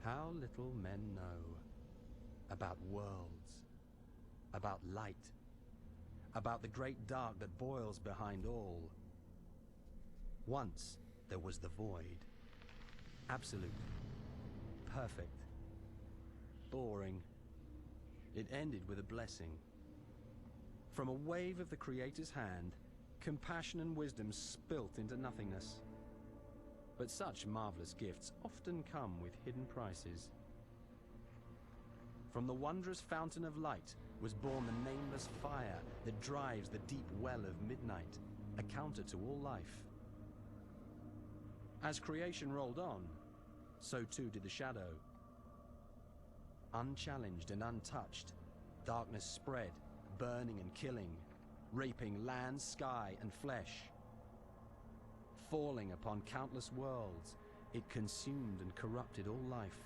How little men know about worlds, about light, about the great dark that boils behind all. Once there was the void. Absolute. Perfect. Boring. It ended with a blessing. From a wave of the Creator's hand, compassion and wisdom spilt into nothingness. But such marvelous gifts often come with hidden prices. From the wondrous fountain of light was born the nameless fire that drives the deep well of midnight, a counter to all life. As creation rolled on, so too did the shadow. Unchallenged and untouched, darkness spread, burning and killing, raping land, sky, and flesh. Falling upon countless worlds, it consumed and corrupted all life.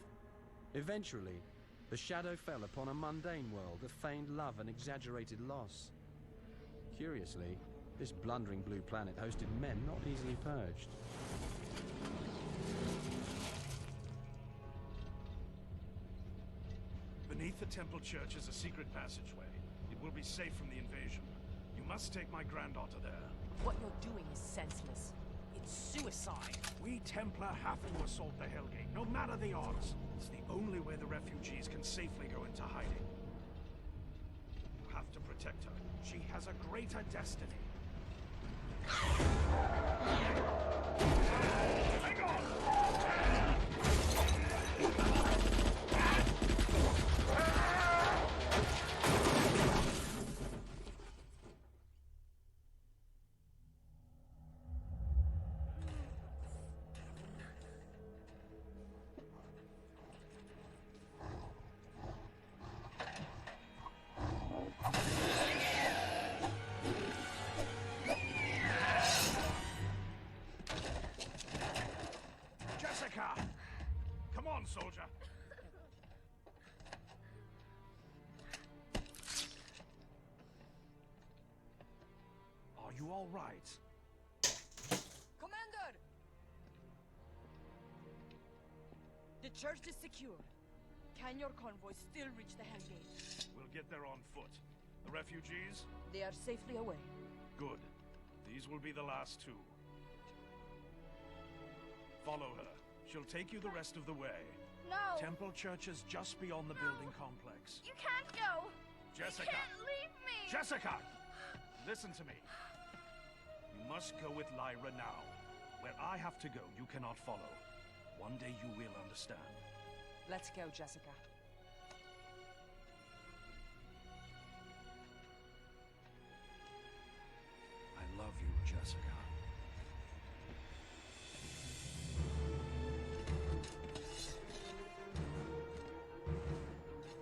Eventually, the shadow fell upon a mundane world of feigned love and exaggerated loss. Curiously, this blundering blue planet hosted men not easily purged. Beneath the temple church is a secret passageway. It will be safe from the invasion. You must take my granddaughter there. What you're doing is senseless. It's suicide. We Templar have to assault the Hellgate, no matter the odds. It's the only way the refugees can safely go into hiding. You have to protect her. She has a greater destiny. Hang on! Come on, soldier! Are you all right? Commander! The church is secure. Can your convoy still reach the Hellgate? We'll get there on foot. The refugees? They are safely away. Good. These will be the last two. Follow her. She'll take you the rest of the way. No! Temple Church is just beyond the building complex. You can't go! Jessica! You can't leave me! Jessica! Listen to me. You must go with Lyra now. Where I have to go, you cannot follow. One day you will understand. Let's go, Jessica. I love you, Jessica.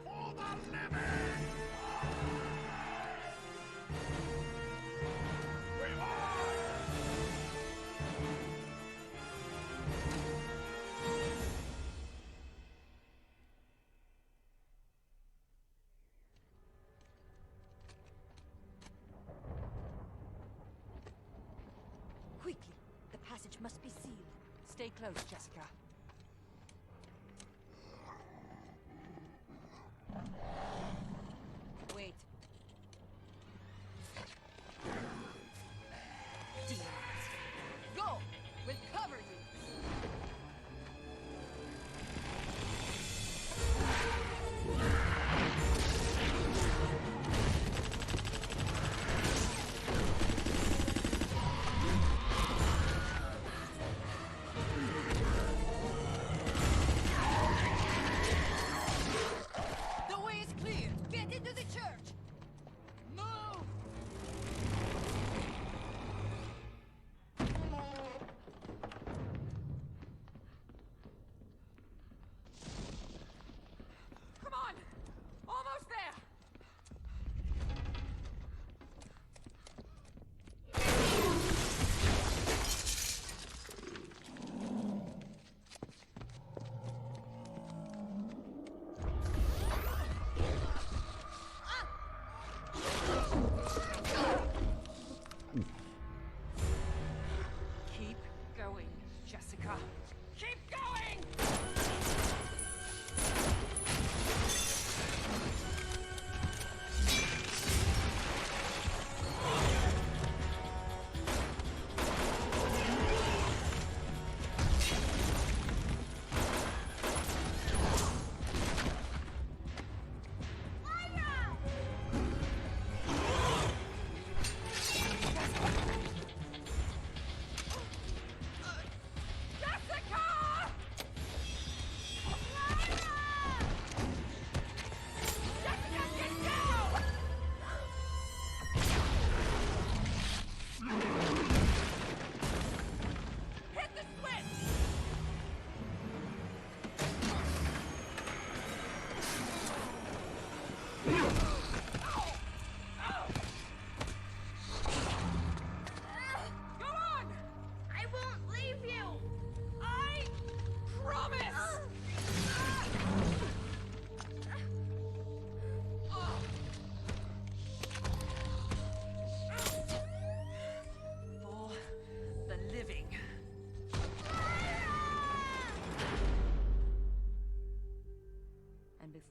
For the living! Quickly! The passage must be sealed. Stay close, Jessica. Wait. Demons. Go! We'll cover you!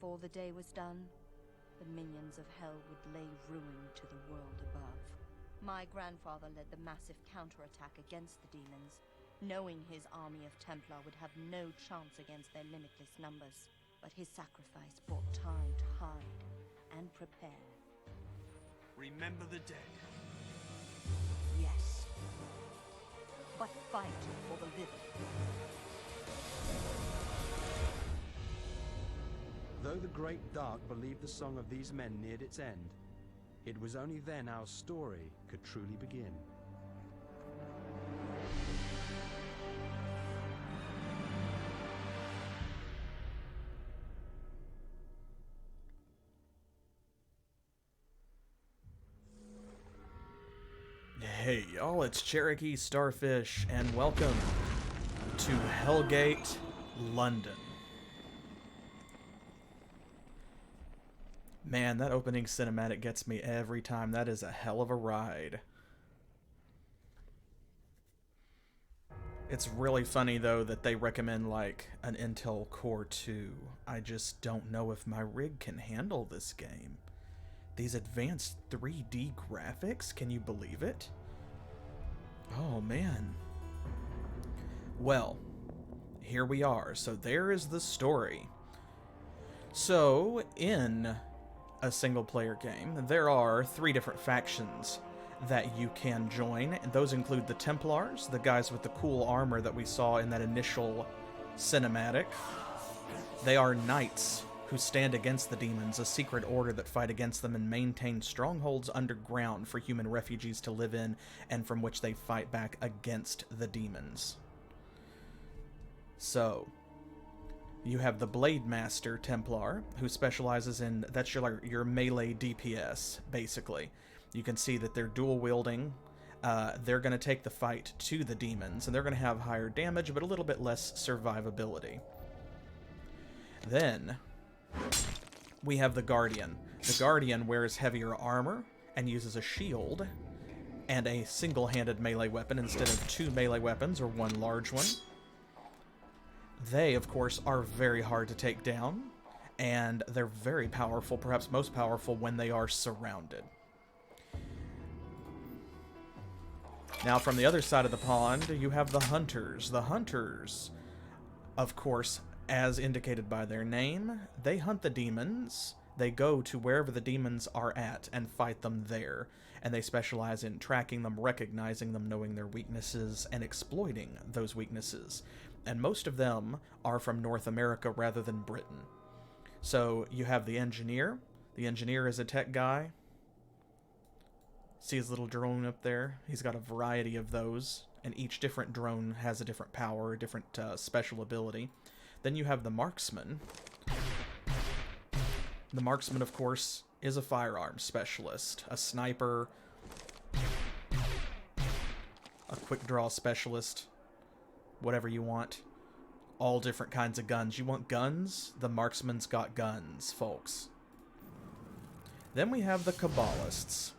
before the day was done, the minions of hell would lay ruin to the world above. My grandfather led the massive counterattack against the demons, knowing his army of Templar would have no chance against their limitless numbers. But his sacrifice bought time to hide and prepare. Remember the dead. Yes. But fight for the living. Though the great dark believed the song of these men neared its end, it was only then our story could truly begin. Hey y'all, it's CherokeeStarfish, and welcome to Hellgate, London. Man, that opening cinematic gets me every time. That is a hell of a ride. It's really funny, though, that they recommend, like, an Intel Core 2. I just don't know if my rig can handle this game. These advanced 3D graphics, can you believe it? Oh, man. Well, here we are. So there is the story. So, in a single-player game, there are 3 different factions that you can join. And those include the Templars, the guys with the cool armor that we saw in that initial cinematic. They are knights who stand against the demons, a secret order that fight against them and maintain strongholds underground for human refugees to live in, and from which they fight back against the demons. So, you have the Blade Master Templar, who specializes in, that's your melee DPS, basically. You can see that they're dual wielding. They're going to take the fight to the demons, and they're going to have higher damage, but a little bit less survivability. Then we have the Guardian. The Guardian wears heavier armor and uses a shield and a single-handed melee weapon instead of 2 melee weapons or 1 large one. They, of course, are very hard to take down, and they're very powerful, perhaps most powerful, when they are surrounded. Now, from the other side of the pond, you have the Hunters. The Hunters, of course, as indicated by their name, they hunt the demons. They go to wherever the demons are at and fight them there. And they specialize in tracking them, recognizing them, knowing their weaknesses, and exploiting those weaknesses. And most of them are from North America rather than Britain. So you have the Engineer. The Engineer is a tech guy. See his little drone up there? He's got a variety of those, and each different drone has a different power, a different special ability. Then you have the Marksman. The Marksman, of course, is a firearms specialist, a sniper, a quick draw specialist, whatever you want. All different kinds of guns. You want guns? The Marksman's got guns, folks. Then we have the Kabbalists.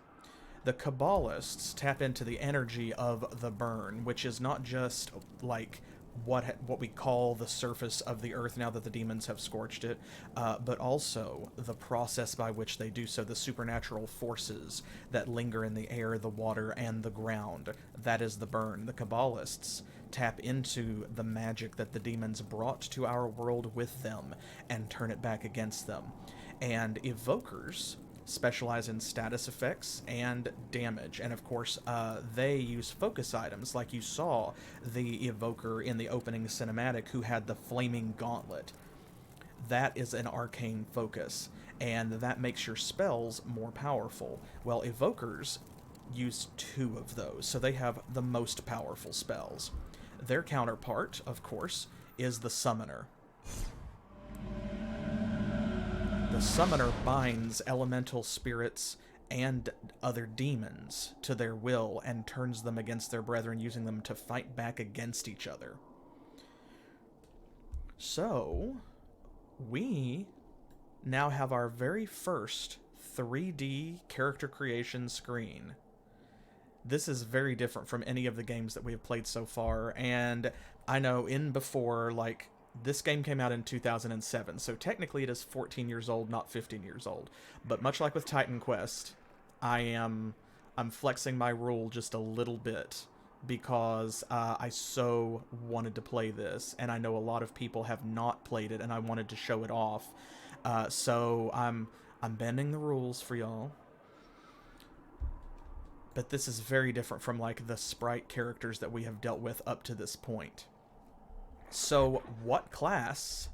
The Kabbalists tap into the energy of the burn, which is not just like what we call the surface of the earth now that the demons have scorched it, but also the process by which they do so, the supernatural forces that linger in the air, the water, and the ground. That is the burn. The Kabbalists tap into the magic that the demons brought to our world with them and turn it back against them. And Evokers specialize in status effects and damage, and of course they use focus items, like you saw the Evoker in the opening cinematic who had the flaming gauntlet. That is an arcane focus, and that makes your spells more powerful. Well, Evokers use 2 of those, so they have the most powerful spells. Their counterpart, of course, is the Summoner. The Summoner binds elemental spirits and other demons to their will and turns them against their brethren, using them to fight back against each other. So, we now have our very first 3D character creation screen. This is very different from any of the games that we have played so far, and I know in before, like, This game came out in 2007, so technically it is 14 years old, not 15 years old. But much like with Titan Quest, I'm flexing my rule just a little bit because I so wanted to play this, and I know a lot of people have not played it, and I wanted to show it off. So I'm bending the rules for y'all. But this is very different from like the sprite characters that we have dealt with up to this point. So what class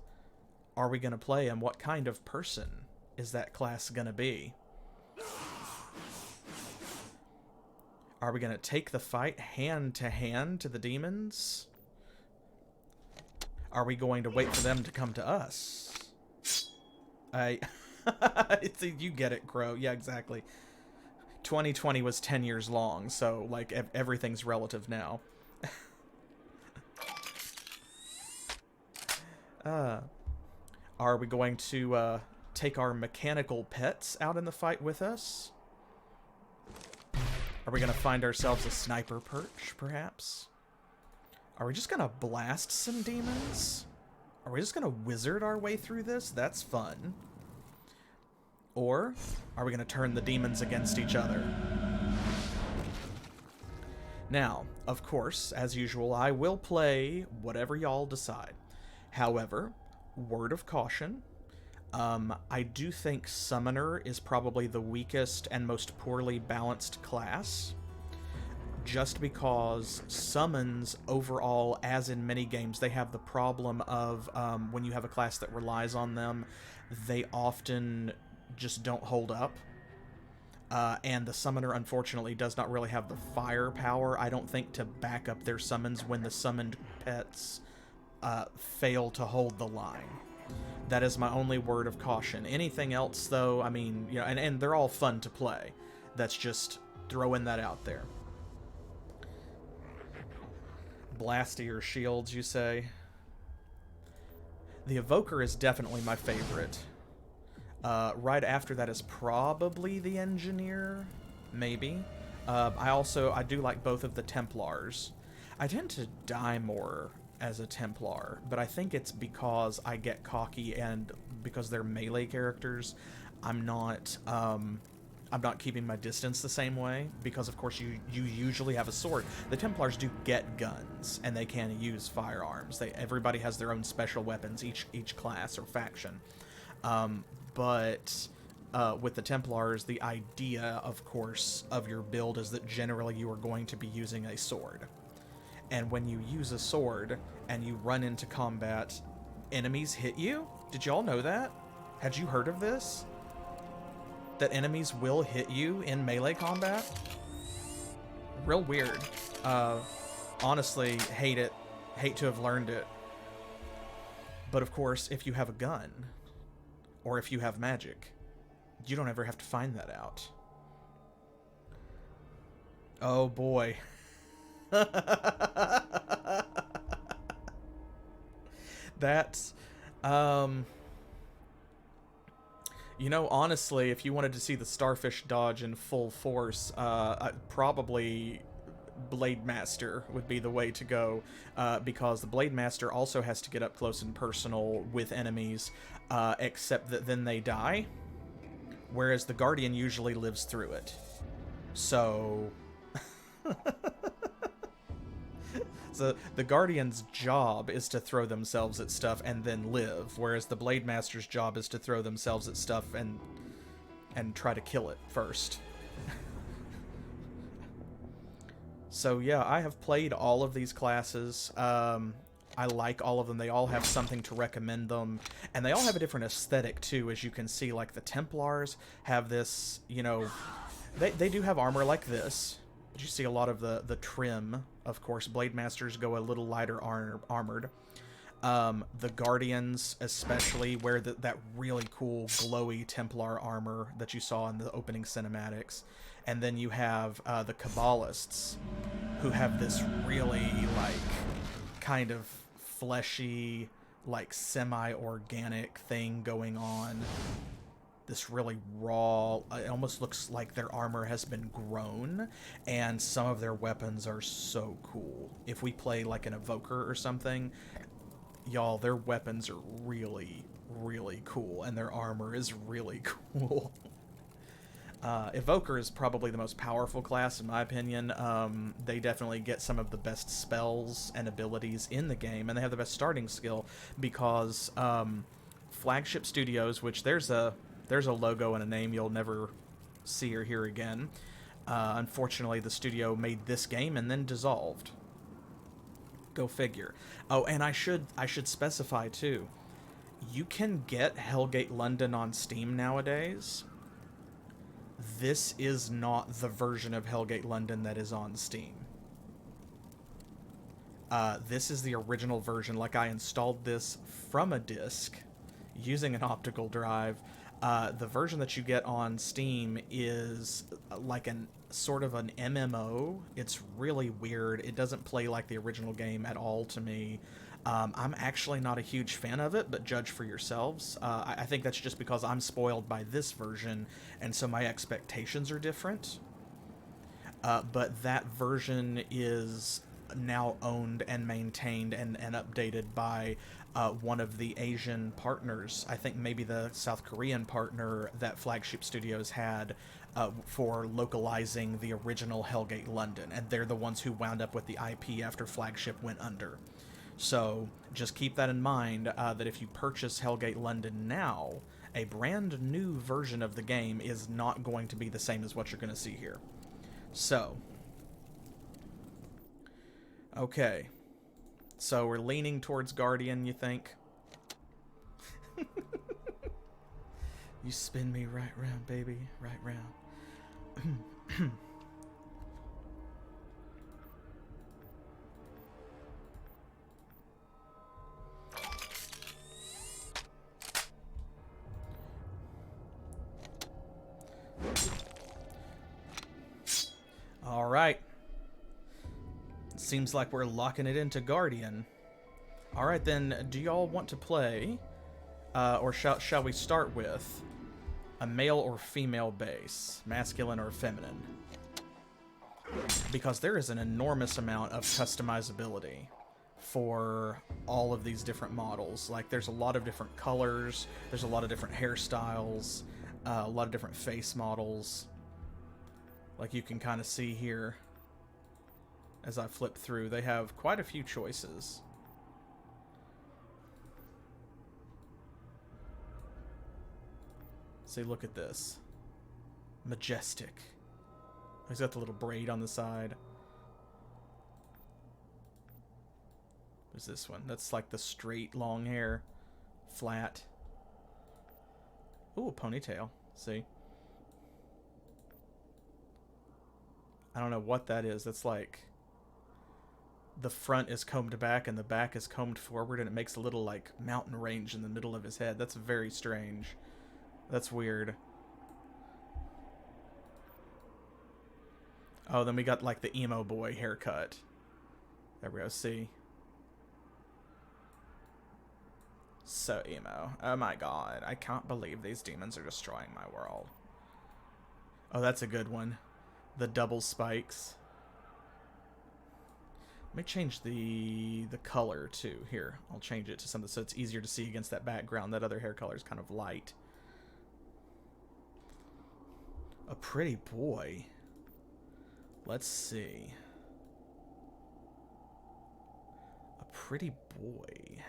are we going to play, and what kind of person is that class going to be? Are we going to take the fight hand to hand to the demons? Are we going to wait for them to come to us? You get it, Crow. Yeah, exactly. 2020 was 10 years long, so like everything's relative now. Are we going to take our mechanical pets out in the fight with us? Are we going to find ourselves a sniper perch, perhaps? Are we just going to blast some demons? Are we just going to wizard our way through this? That's fun. Or are we going to turn the demons against each other? Now, of course, as usual, I will play whatever y'all decide. However, word of caution, I do think Summoner is probably the weakest and most poorly balanced class, just because summons overall, as in many games, they have the problem of when you have a class that relies on them, they often just don't hold up. And the Summoner, unfortunately, does not really have the firepower, I don't think, to back up their summons when the summoned pets fail to hold the line. That is my only word of caution. Anything else, though, I mean, you know, and they're all fun to play. That's just throwing that out there. Blastier shields, you say? The Evoker is definitely my favorite. Right after that is probably the Engineer, maybe. I do like both of the Templars. I tend to die more as a Templar, but I think it's because I get cocky and because they're melee characters, I'm not keeping my distance the same way, because of course you usually have a sword. The Templars do get guns, and they can use firearms. Everybody has their own special weapons, each class or faction. But with the Templars, the idea, of course, of your build is that generally you are going to be using a sword. And when you use a sword and you run into combat, enemies hit you? Did y'all know that? Had you heard of this? That enemies will hit you in melee combat? Real weird. Honestly, hate it. Hate to have learned it. But of course, if you have a gun, or if you have magic, you don't ever have to find that out. Oh boy. That's, you know, honestly, if you wanted to see the Starfish dodge in full force, probably Blade Master would be the way to go, because the Blade Master also has to get up close and personal with enemies, except that then they die, whereas the Guardian usually lives through it. So... So the Guardian's job is to throw themselves at stuff and then live, whereas the Blade Master's job is to throw themselves at stuff and try to kill it first. So yeah, I have played all of these classes. I like all of them. They all have something to recommend them, and they all have a different aesthetic too, as you can see. Like the Templars have this, you know, they do have armor like this. But you see a lot of the trim. Of course, Blade Masters go a little lighter armored. The Guardians especially wear that really cool glowy Templar armor that you saw in the opening cinematics. And then you have the Kabbalists, who have this really, like, kind of fleshy, like, semi-organic thing going on. This really raw, it almost looks like their armor has been grown, and some of their weapons are so cool. If we play like an Evoker or something, Y'all, their weapons are really, really cool, and their armor is really cool. Evoker is probably the most powerful class, in my opinion. They definitely get some of the best spells and abilities in the game, and they have the best starting skill because Flagship Studios, which there's a logo and a name you'll never see or hear again. Unfortunately, the studio made this game and then dissolved. Go figure. Oh, and I should specify too. You can get Hellgate London on Steam nowadays. This is not the version of Hellgate London that is on Steam. This is the original version. Like, I installed this from a disc using an optical drive. The version that you get on Steam is like an sort of an MMO. It's really weird. It doesn't play like the original game at all to me. I'm actually not a huge fan of it, but judge for yourselves. I think that's just because I'm spoiled by this version, and so my expectations are different. But that version is now owned and maintained and updated by one of the Asian partners. I think maybe the South Korean partner that Flagship Studios had for localizing the original Hellgate London, and they're the ones who wound up with the IP after Flagship went under. So just keep that in mind, that if you purchase Hellgate London now, a brand new version of the game is not going to be the same as what you're going to see here. So, okay. So we're leaning towards Guardian, you think? You spin me right round, baby, right round. All right. Seems like we're locking it into Guardian. All right, then, do y'all want to play, or shall we start with a male or female base, masculine or feminine? Because there is an enormous amount of customizability for all of these different models. Like, there's a lot of different colors, there's a lot of different hairstyles, a lot of different face models. Like you can kind of see here as I flip through, they have quite a few choices. See, look at this. Majestic. He's got the little braid on the side. There's this one. That's like the straight long hair. Flat. Ooh, a ponytail. See? I don't know what that is. That's like the front is combed back and the back is combed forward, and it makes a little like mountain range in the middle of his head. That's very strange. That's weird. Oh, then we got like the emo boy haircut. There we go. See? So emo. Oh my god. I can't believe these demons are destroying my world. Oh, that's a good one. The double spikes. Let me change the color too. Here, I'll change it to something so it's easier to see against that background. That other hair color is kind of light. A pretty boy. Let's see. A pretty boy.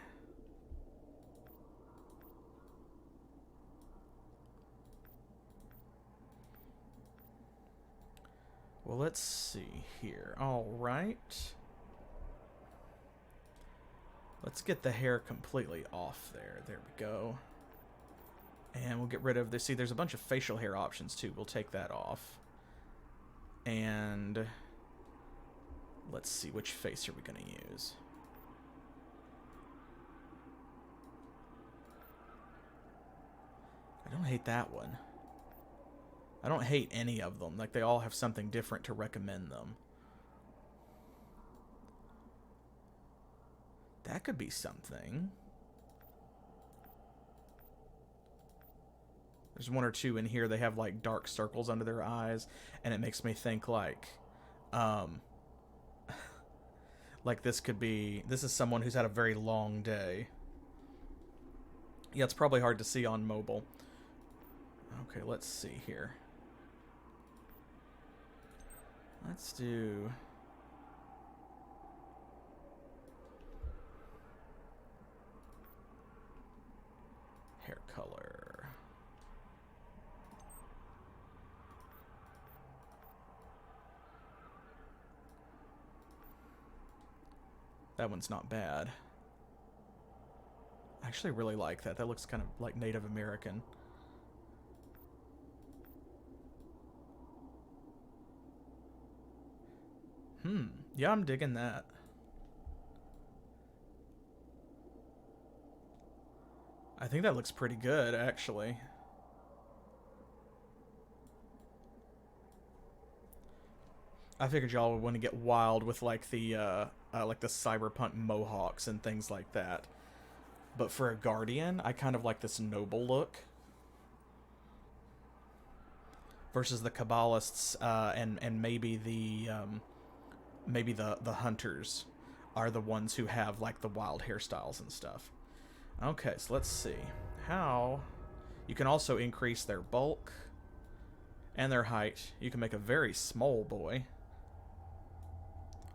Well, let's see here. All right. Let's get the hair completely off there. There we go. And we'll get rid of this. See, there's a bunch of facial hair options too. We'll take that off. And let's see, which face are we going to use? I don't hate that one. I don't hate any of them. Like, they all have something different to recommend them. That could be something. There's one or two in here. They have, like, dark circles under their eyes. And it makes me think, like Like this could be, this is someone who's had a very long day. Yeah, it's probably hard to see on mobile. Okay, let's see here. Let's do... hair color. That one's not bad. I actually really like that. That looks kind of like Native American. Yeah, I'm digging that. I think that looks pretty good, actually. I figured y'all would want to get wild with like the cyberpunk mohawks and things like that. But for a guardian, I kind of like this noble look. Versus the Kabbalists and maybe the hunters are the ones who have like the wild hairstyles and stuff. Okay, so let's see. How you can also increase their bulk and their height. You can make a very small boy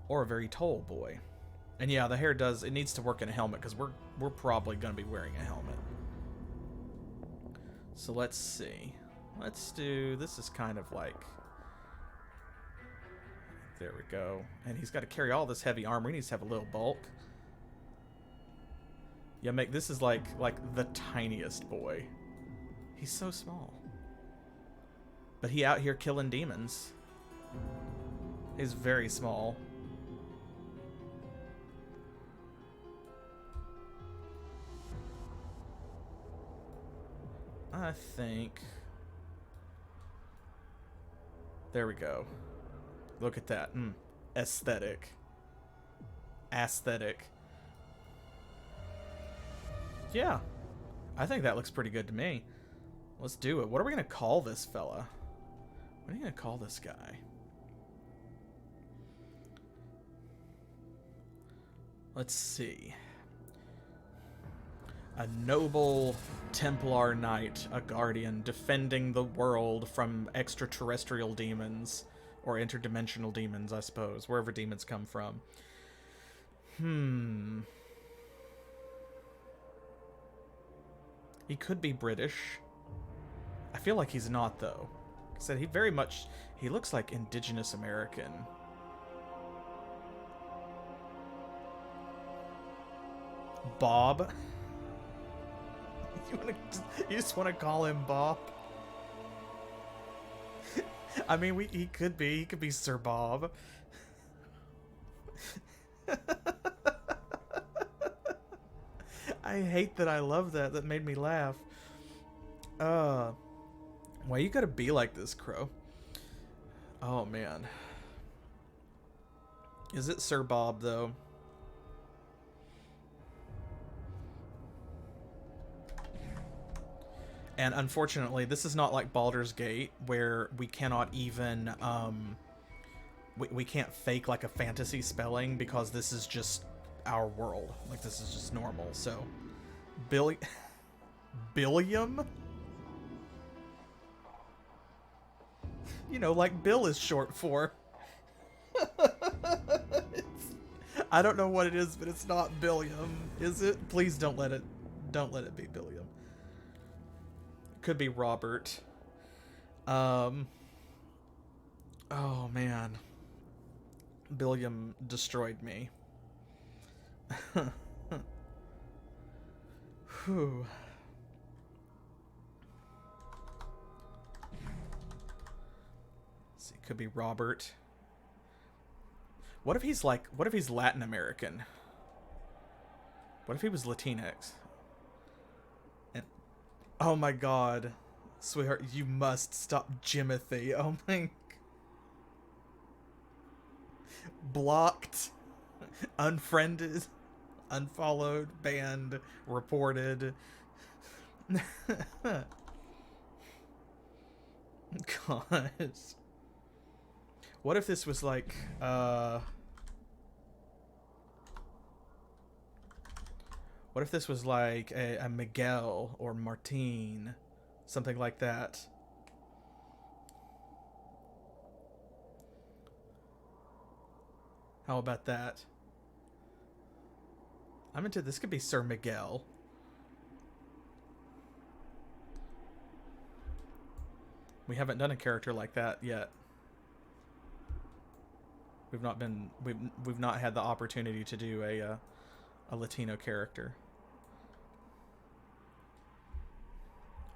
or a very tall boy. And yeah, the hair does, it needs to work in a helmet because we're probably going to be wearing a helmet. So let's see. Let's do, this is kind of like, there we go. And he's got to carry all this heavy armor. He needs to have a little bulk. Yeah, this is like the tiniest boy. He's so small. But he out here killing demons. He's very small. I think... There we go. Look at that. Aesthetic. Aesthetic. Yeah. I think that looks pretty good to me. Let's do it. What are we going to call this fella? What are you going to call this guy? Let's see. A noble Templar knight, a guardian, defending the world from extraterrestrial demons. Or interdimensional demons, I suppose. Wherever demons come from. He could be British. I feel like he's not, though. Like I said, he looks like indigenous American. Bob? You just want to call him Bob? I mean, he could be Sir Bob. I hate that I love that. That made me laugh. Why you gotta be like this, Crow? Oh, man. Is it Sir Bob, though? And unfortunately, this is not like Baldur's Gate, where we cannot even, we can't fake like a fantasy spelling, because this is just our world. Like, this is just normal, so... Billiam? You know, like Bill is short for. I don't know what it is, but it's not Billiam, is it? Please don't let it be Billiam. Could be Robert. Oh man. Billiam destroyed me. Whew. Let's see, could be Robert. What if he's Latin American? What if he was Latinx? Oh my god. Sweetheart, you must stop Jimothy. Oh my... Blocked. Unfriended. Unfollowed. Banned. Reported. God. What if this was like, What if this was like a Miguel or Martine? Something like that. How about that? I'm into this. Could be Sir Miguel. We haven't done a character like that yet. We've not had the opportunity to do a Latino character.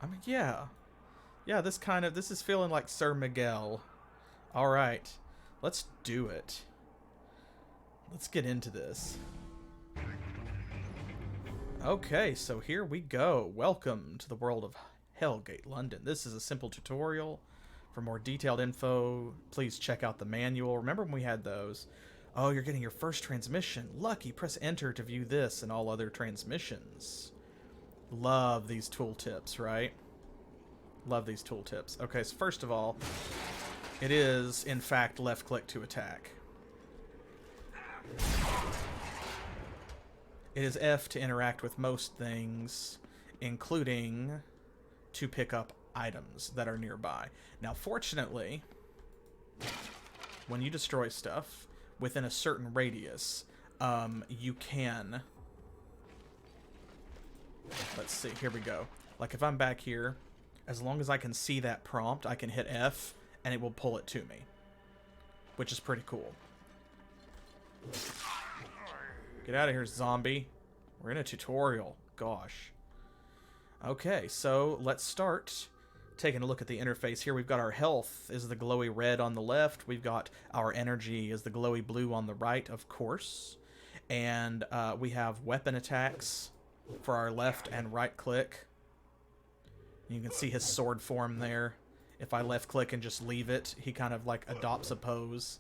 I mean, yeah. Yeah, this is feeling like Sir Miguel. All right. Let's do it. Let's get into this. Okay, so here we go. Welcome to the world of Hellgate, London. This is a simple tutorial. For more detailed info, please check out the manual. Remember when we had those? Oh, you're getting your first transmission. Lucky, press enter to view this and all other transmissions. Love these tooltips, right? Love these tooltips. Okay, so first of all, it is, in fact, left click to attack. It is F to interact with most things, including to pick up items that are nearby. Now, fortunately, when you destroy stuff within a certain radius, you can... Let's see, here we go. Like, if I'm back here, as long as I can see that prompt, I can hit F, and it will pull it to me. Which is pretty cool. Get out of here, zombie. We're in a tutorial. Gosh. Okay, so let's start taking a look at the interface here. We've got our health is the glowy red on the left. We've got our energy is the glowy blue on the right, of course. And we have weapon attacks for our left and right click. You can see his sword form there. If I left click and just leave it, he kind of like adopts a pose.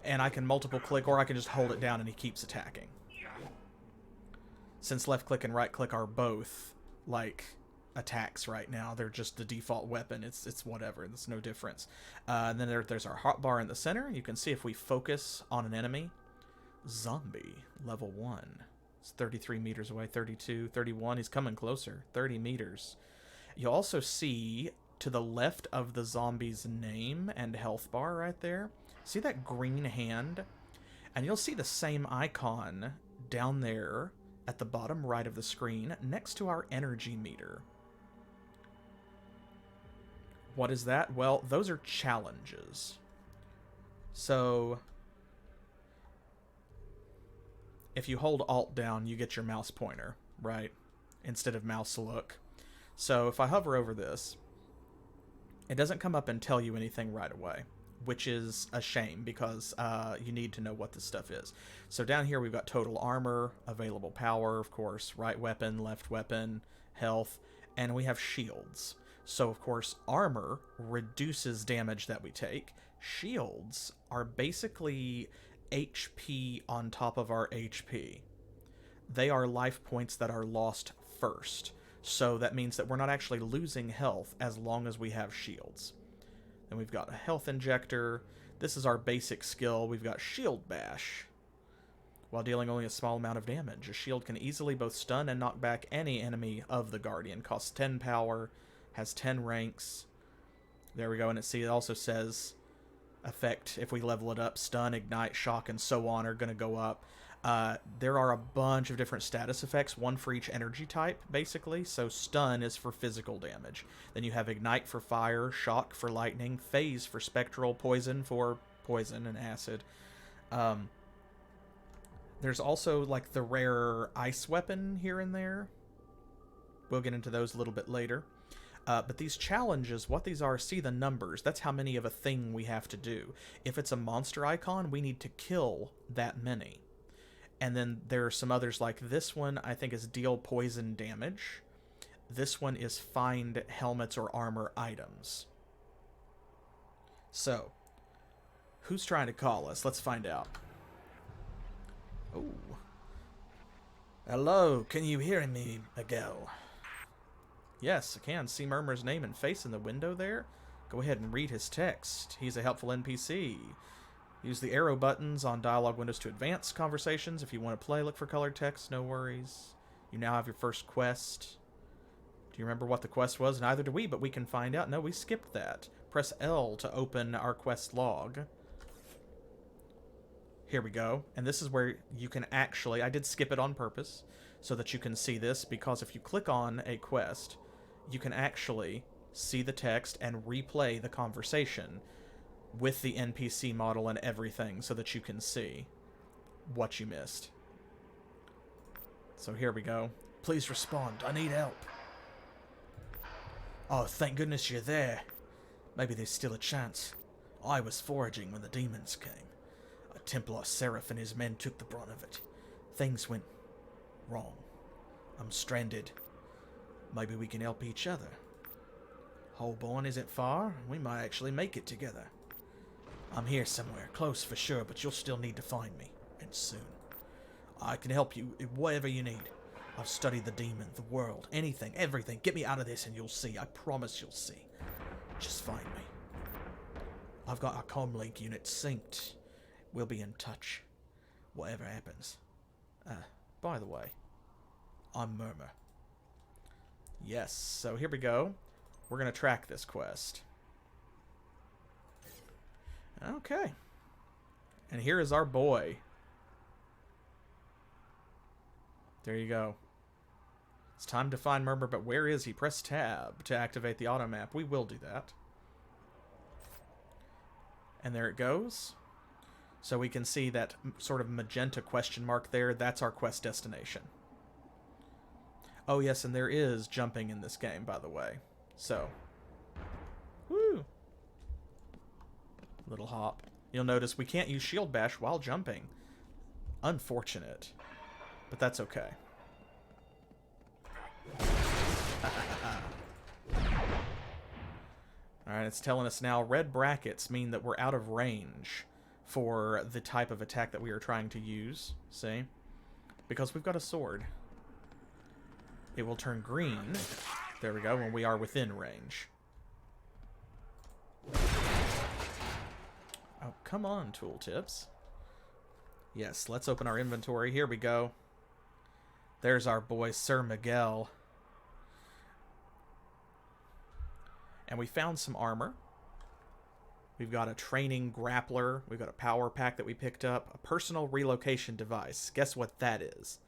And I can multiple click, or I can just hold it down and he keeps attacking. Since left click and right click are both like attacks right now, they're just the default weapon. It's whatever. There's no difference. And then there's our hotbar in the center. You can see if we focus on an enemy. Zombie level 1. It's 33 meters away. 32, 31. He's coming closer. 30 meters. You'll also see to the left of the zombie's name and health bar right there. See that green hand? And you'll see the same icon down there at the bottom right of the screen next to our energy meter. What is that? Well, those are challenges. So if you hold Alt down, you get your mouse pointer, right? Instead of mouse look. So if I hover over this, it doesn't come up and tell you anything right away, which is a shame because you need to know what this stuff is. So down here we've got total armor, available power, of course, right weapon, left weapon, health, and we have shields. So of course armor reduces damage that we take. Shields are basically HP on top of our HP. They are life points that are lost first. So that means that we're not actually losing health as long as we have shields. Then we've got a health injector. This is our basic skill. We've got shield bash. While dealing only a small amount of damage, a shield can easily both stun and knock back any enemy of the Guardian. Costs 10 power, has 10 ranks. There we go, and it also says effect, if we level it up, stun, ignite, shock, and so on are going to go up. There are a bunch of different status effects, one for each energy type, basically. So stun is for physical damage. Then you have ignite for fire, shock for lightning, phase for spectral, poison for poison and acid. There's also like the rare ice weapon here and there. We'll get into those a little bit later. But these challenges, what these are, see the numbers. That's how many of a thing we have to do. If it's a monster icon, we need to kill that many. And then there are some others like this one, I think is deal poison damage. This one is find helmets or armor items. So, who's trying to call us? Let's find out. Oh. Hello, can you hear me, Miguel? Yes, I can. See Murmur's name and face in the window there? Go ahead and read his text. He's a helpful NPC. Use the arrow buttons on dialogue windows to advance conversations. If you want to play, look for colored text. No worries. You now have your first quest. Do you remember what the quest was? Neither do we, but we can find out. No, we skipped that. Press L to open our quest log. Here we go. And this is where you can actually... I did skip it on purpose so that you can see this, because if you click on a quest, you can actually see the text and replay the conversation with the NPC model and everything so that you can see what you missed. So here we go. Please respond. I need help. Oh, thank goodness you're there. Maybe there's still a chance. I was foraging when the demons came. A Templar Seraph and his men took the brunt of it. Things went wrong. I'm stranded. Maybe we can help each other. Holborn isn't far. We might actually make it together. I'm here somewhere, close for sure, but you'll still need to find me, and soon. I can help you in whatever you need. I've studied the demon, the world, anything, everything. Get me out of this and you'll see. I promise you'll see. Just find me. I've got our comlink unit synced. We'll be in touch. Whatever happens. By the way, I'm Murmur. Yes, so here we go. We're going to track this quest. Okay. And here is our boy. There you go. It's time to find Murmur, but where is he? Press tab to activate the auto map. We will do that. And there it goes. So we can see that sort of magenta question mark there. That's our quest destination. Oh yes, and there is jumping in this game, by the way. So. Woo! Little hop. You'll notice we can't use shield bash while jumping. Unfortunate. But that's okay. Alright, it's telling us now red brackets mean that we're out of range for the type of attack that we are trying to use. See? Because we've got a sword. It will turn green. There we go, when we are within range. Oh, come on, tooltips. Yes, let's open our inventory. Here we go. There's our boy, Sir Miguel. And we found some armor. We've got a training grappler. We've got a power pack that we picked up. A personal relocation device. Guess what that is?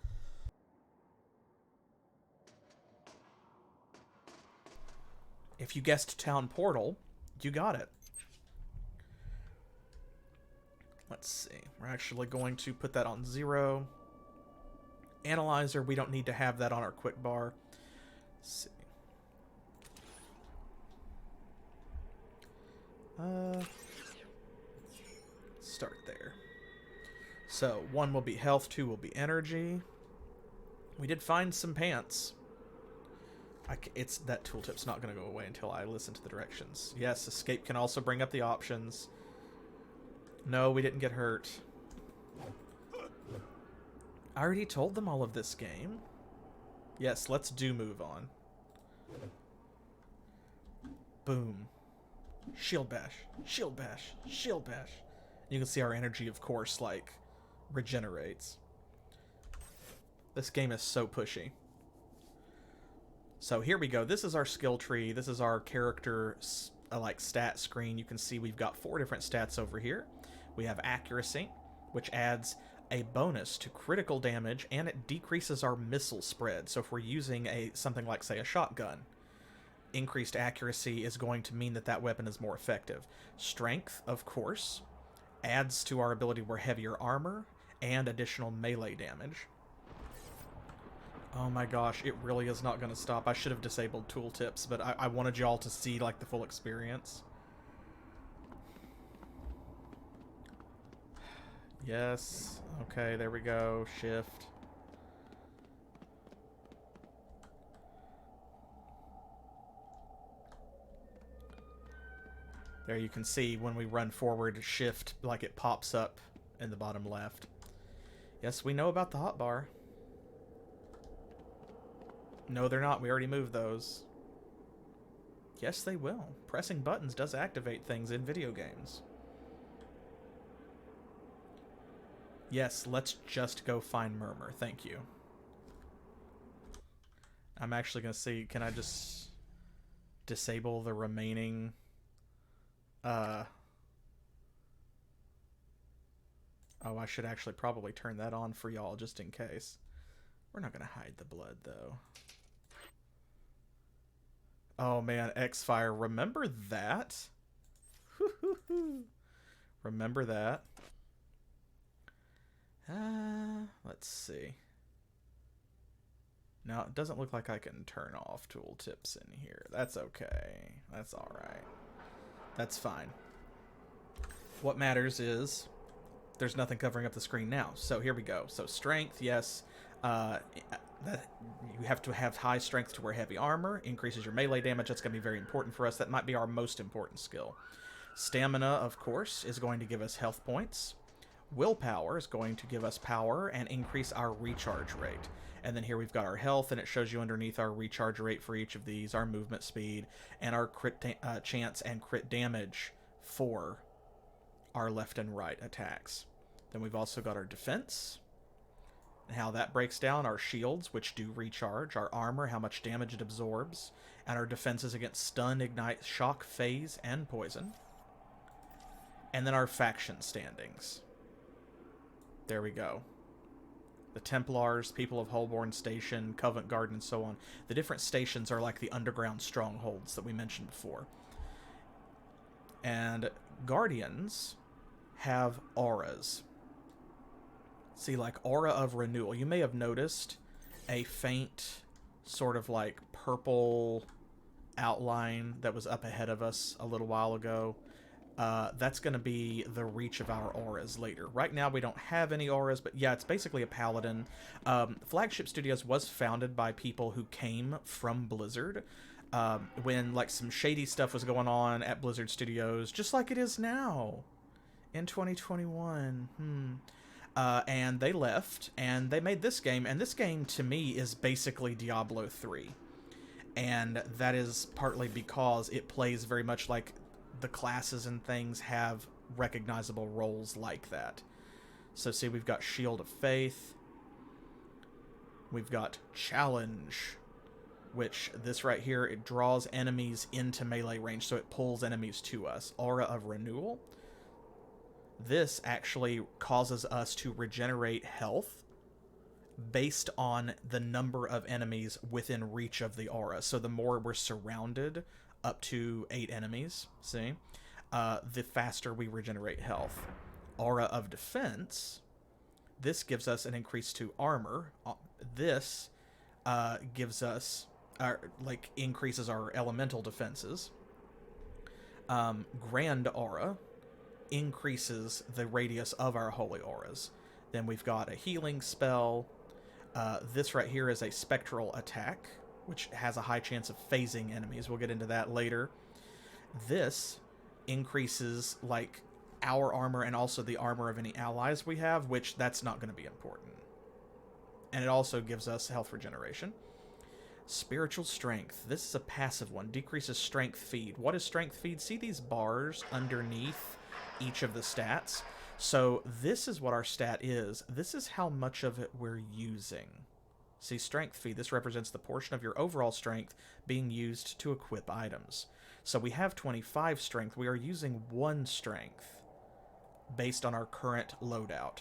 If you guessed Town Portal, you got it. Let's see. We're actually going to put that on 0. Analyzer, we don't need to have that on our quick bar. Let's see. Start there. So, 1 will be health, 2 will be energy. We did find some pants. It's that tooltip's not going to go away until I listen to the directions. Yes, escape can also bring up the options. No, we didn't get hurt. I already told them all of this game. Yes, let's do move on. Boom. Shield bash. Shield bash. Shield bash. You can see our energy, of course, like, regenerates. This game is so pushy. So here we go. This is our skill tree. This is our character, like, stat screen. You can see we've got 4 different stats over here. We have accuracy, which adds a bonus to critical damage, and it decreases our missile spread. So if we're using something like, say, a shotgun, increased accuracy is going to mean that that weapon is more effective. Strength, of course, adds to our ability we're heavier armor and additional melee damage. Oh my gosh, it really is not going to stop. I should have disabled tooltips, but I wanted y'all to see, like, the full experience. Yes. Okay, there we go. Shift. There you can see when we run forward, shift, like it pops up in the bottom left. Yes, we know about the hotbar. No, they're not. We already moved those. Yes, they will. Pressing buttons does activate things in video games. Yes, let's just go find Murmur. Thank you. I'm actually going to see, can I just disable the remaining... Oh, I should actually probably turn that on for y'all just in case. We're not going to hide the blood, though. Oh, man, X-Fire. Remember that? Remember that? Let's see. Now, it doesn't look like I can turn off tooltips in here. That's okay. That's all right. That's fine. What matters is there's nothing covering up the screen now. So here we go. So strength, yes. You have to have high strength to wear heavy armor. Increases your melee damage. That's going to be very important for us. That might be our most important skill. Stamina, of course, is going to give us health points. Willpower is going to give us power and increase our recharge rate. And then here we've got our health, and it shows you underneath our recharge rate for each of these, our movement speed, and our crit chance and crit damage for our left and right attacks. Then we've also got our defense, and how that breaks down, our shields, which do recharge, our armor, how much damage it absorbs, and our defenses against stun, ignite, shock, phase, and poison. And then our faction standings. There we go. The Templars, people of Holborn Station, Covent Garden, and so on. The different stations are like the underground strongholds that we mentioned before. And Guardians have auras. See, like Aura of Renewal. You may have noticed a faint sort of like purple outline that was up ahead of us a little while ago. That's going to be the reach of our auras later. Right now we don't have any auras, but yeah, it's basically a paladin. Flagship Studios was founded by people who came from Blizzard when like some shady stuff was going on at Blizzard Studios, just like it is now in 2021. And they left, and they made this game, and this game to me is basically Diablo 3. And that is partly because it plays very much like the classes and things have recognizable roles like that. So see, we've got Shield of Faith. We've got Challenge, which this right here, it draws enemies into melee range, so it pulls enemies to us. Aura of Renewal. This actually causes us to regenerate health based on the number of enemies within reach of the aura. So the more we're surrounded, up to 8 enemies, see? The faster we regenerate health. Aura of Defense. This gives us an increase to armor. This gives us, increases our elemental defenses. Grand Aura increases the radius of our holy auras. Then we've got a healing spell. This right here is a spectral attack, which has a high chance of phasing enemies. We'll get into that later. This increases like our armor and also the armor of any allies we have, which that's not going to be important. And it also gives us health regeneration. Spiritual Strength. This is a passive one. Decreases strength feed. What is strength feed? See these bars underneath each of the stats? So this is what our stat is. This is how much of it we're using. See, strength feed, this represents the portion of your overall strength being used to equip items. So we have 25 strength. We are using 1 strength based on our current loadout.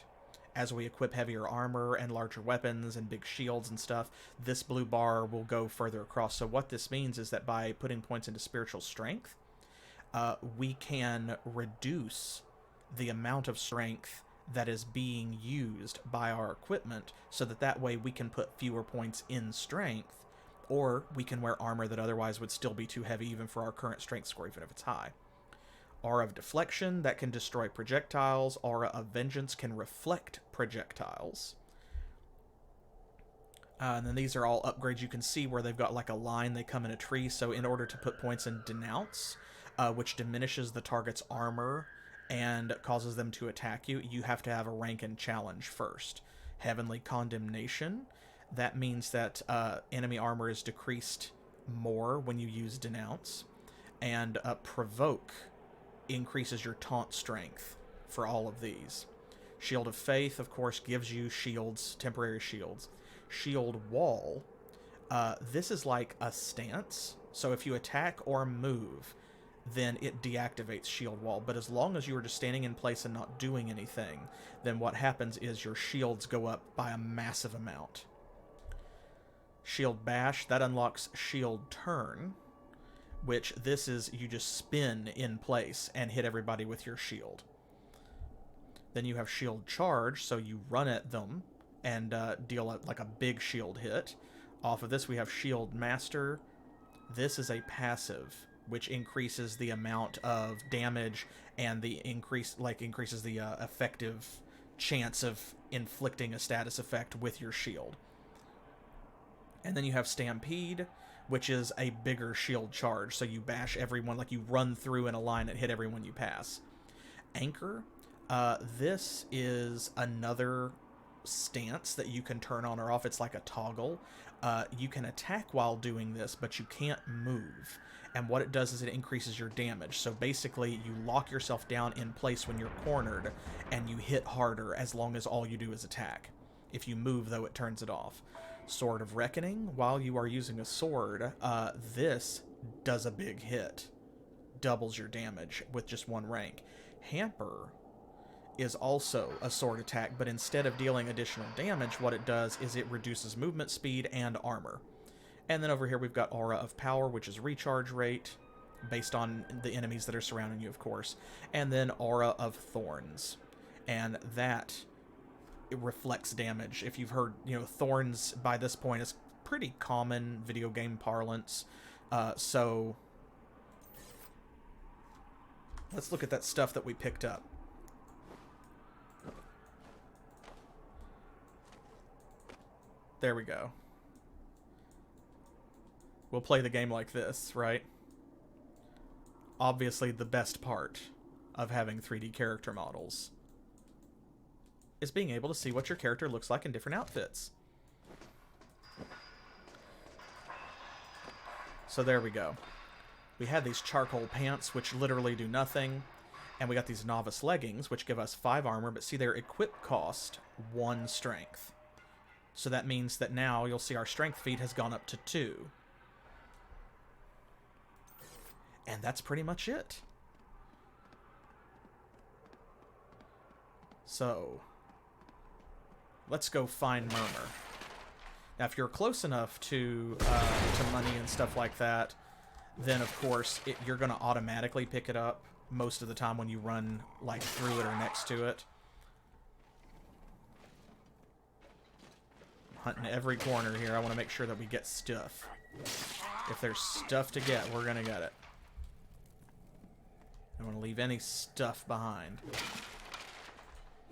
As we equip heavier armor and larger weapons and big shields and stuff, this blue bar will go further across. So what this means is that by putting points into spiritual strength, we can reduce the amount of strength that is being used by our equipment, so that way we can put fewer points in strength, or we can wear armor that otherwise would still be too heavy even for our current strength score, even if it's high. Aura of Deflection, that can destroy projectiles. Aura of Vengeance can reflect projectiles. And then these are all upgrades. You can see where they've got like a line, they come in a tree, so in order to put points in Denounce, which diminishes the target's armor and causes them to attack you, you have to have a rank in Challenge first. Heavenly Condemnation, that means that enemy armor is decreased more when you use Denounce. And Provoke increases your taunt strength for all of these. Shield of Faith, of course, gives you shields, temporary shields. Shield Wall, this is like a stance. So if you attack or move, then it deactivates Shield Wall. But as long as you are just standing in place and not doing anything, then what happens is your shields go up by a massive amount. Shield Bash, that unlocks Shield Turn, which this is you just spin in place and hit everybody with your shield. Then you have Shield Charge, so you run at them and deal like a big shield hit. Off of this, we have Shield Master. This is a passive, which increases the amount of damage and increases the effective chance of inflicting a status effect with your shield. And then you have Stampede, which is a bigger shield charge, so you bash everyone, like you run through in a line and hit everyone you pass. Anchor, this is another stance that you can turn on or off. It's like a toggle. You can attack while doing this, but you can't move. And what it does is it increases your damage. So basically, you lock yourself down in place when you're cornered, and you hit harder as long as all you do is attack. If you move, though, it turns it off. Sword of Reckoning, while you are using a sword, this does a big hit. Doubles your damage with just one rank. Hamper is also a sword attack, but instead of dealing additional damage, what it does is it reduces movement speed and armor. And then over here we've got Aura of Power, which is recharge rate, based on the enemies that are surrounding you, of course. And then Aura of Thorns. And that, it reflects damage. If you've heard, Thorns by this point is pretty common video game parlance. So let's look at that stuff that we picked up. There we go. We'll play the game like this, right? Obviously, the best part of having 3D character models is being able to see what your character looks like in different outfits. So there we go. We had these charcoal pants, which literally do nothing. And we got these novice leggings, which give us 5 armor, but see, their equip cost 1 strength. So that means that now you'll see our strength feat has gone up to 2. And that's pretty much it. So let's go find Murmur. Now, if you're close enough to money and stuff like that, then of course you're going to automatically pick it up most of the time when you run like through it or next to it. Hunting every corner here. I want to make sure that we get stuff. If there's stuff to get, we're going to get it. I don't want to leave any stuff behind.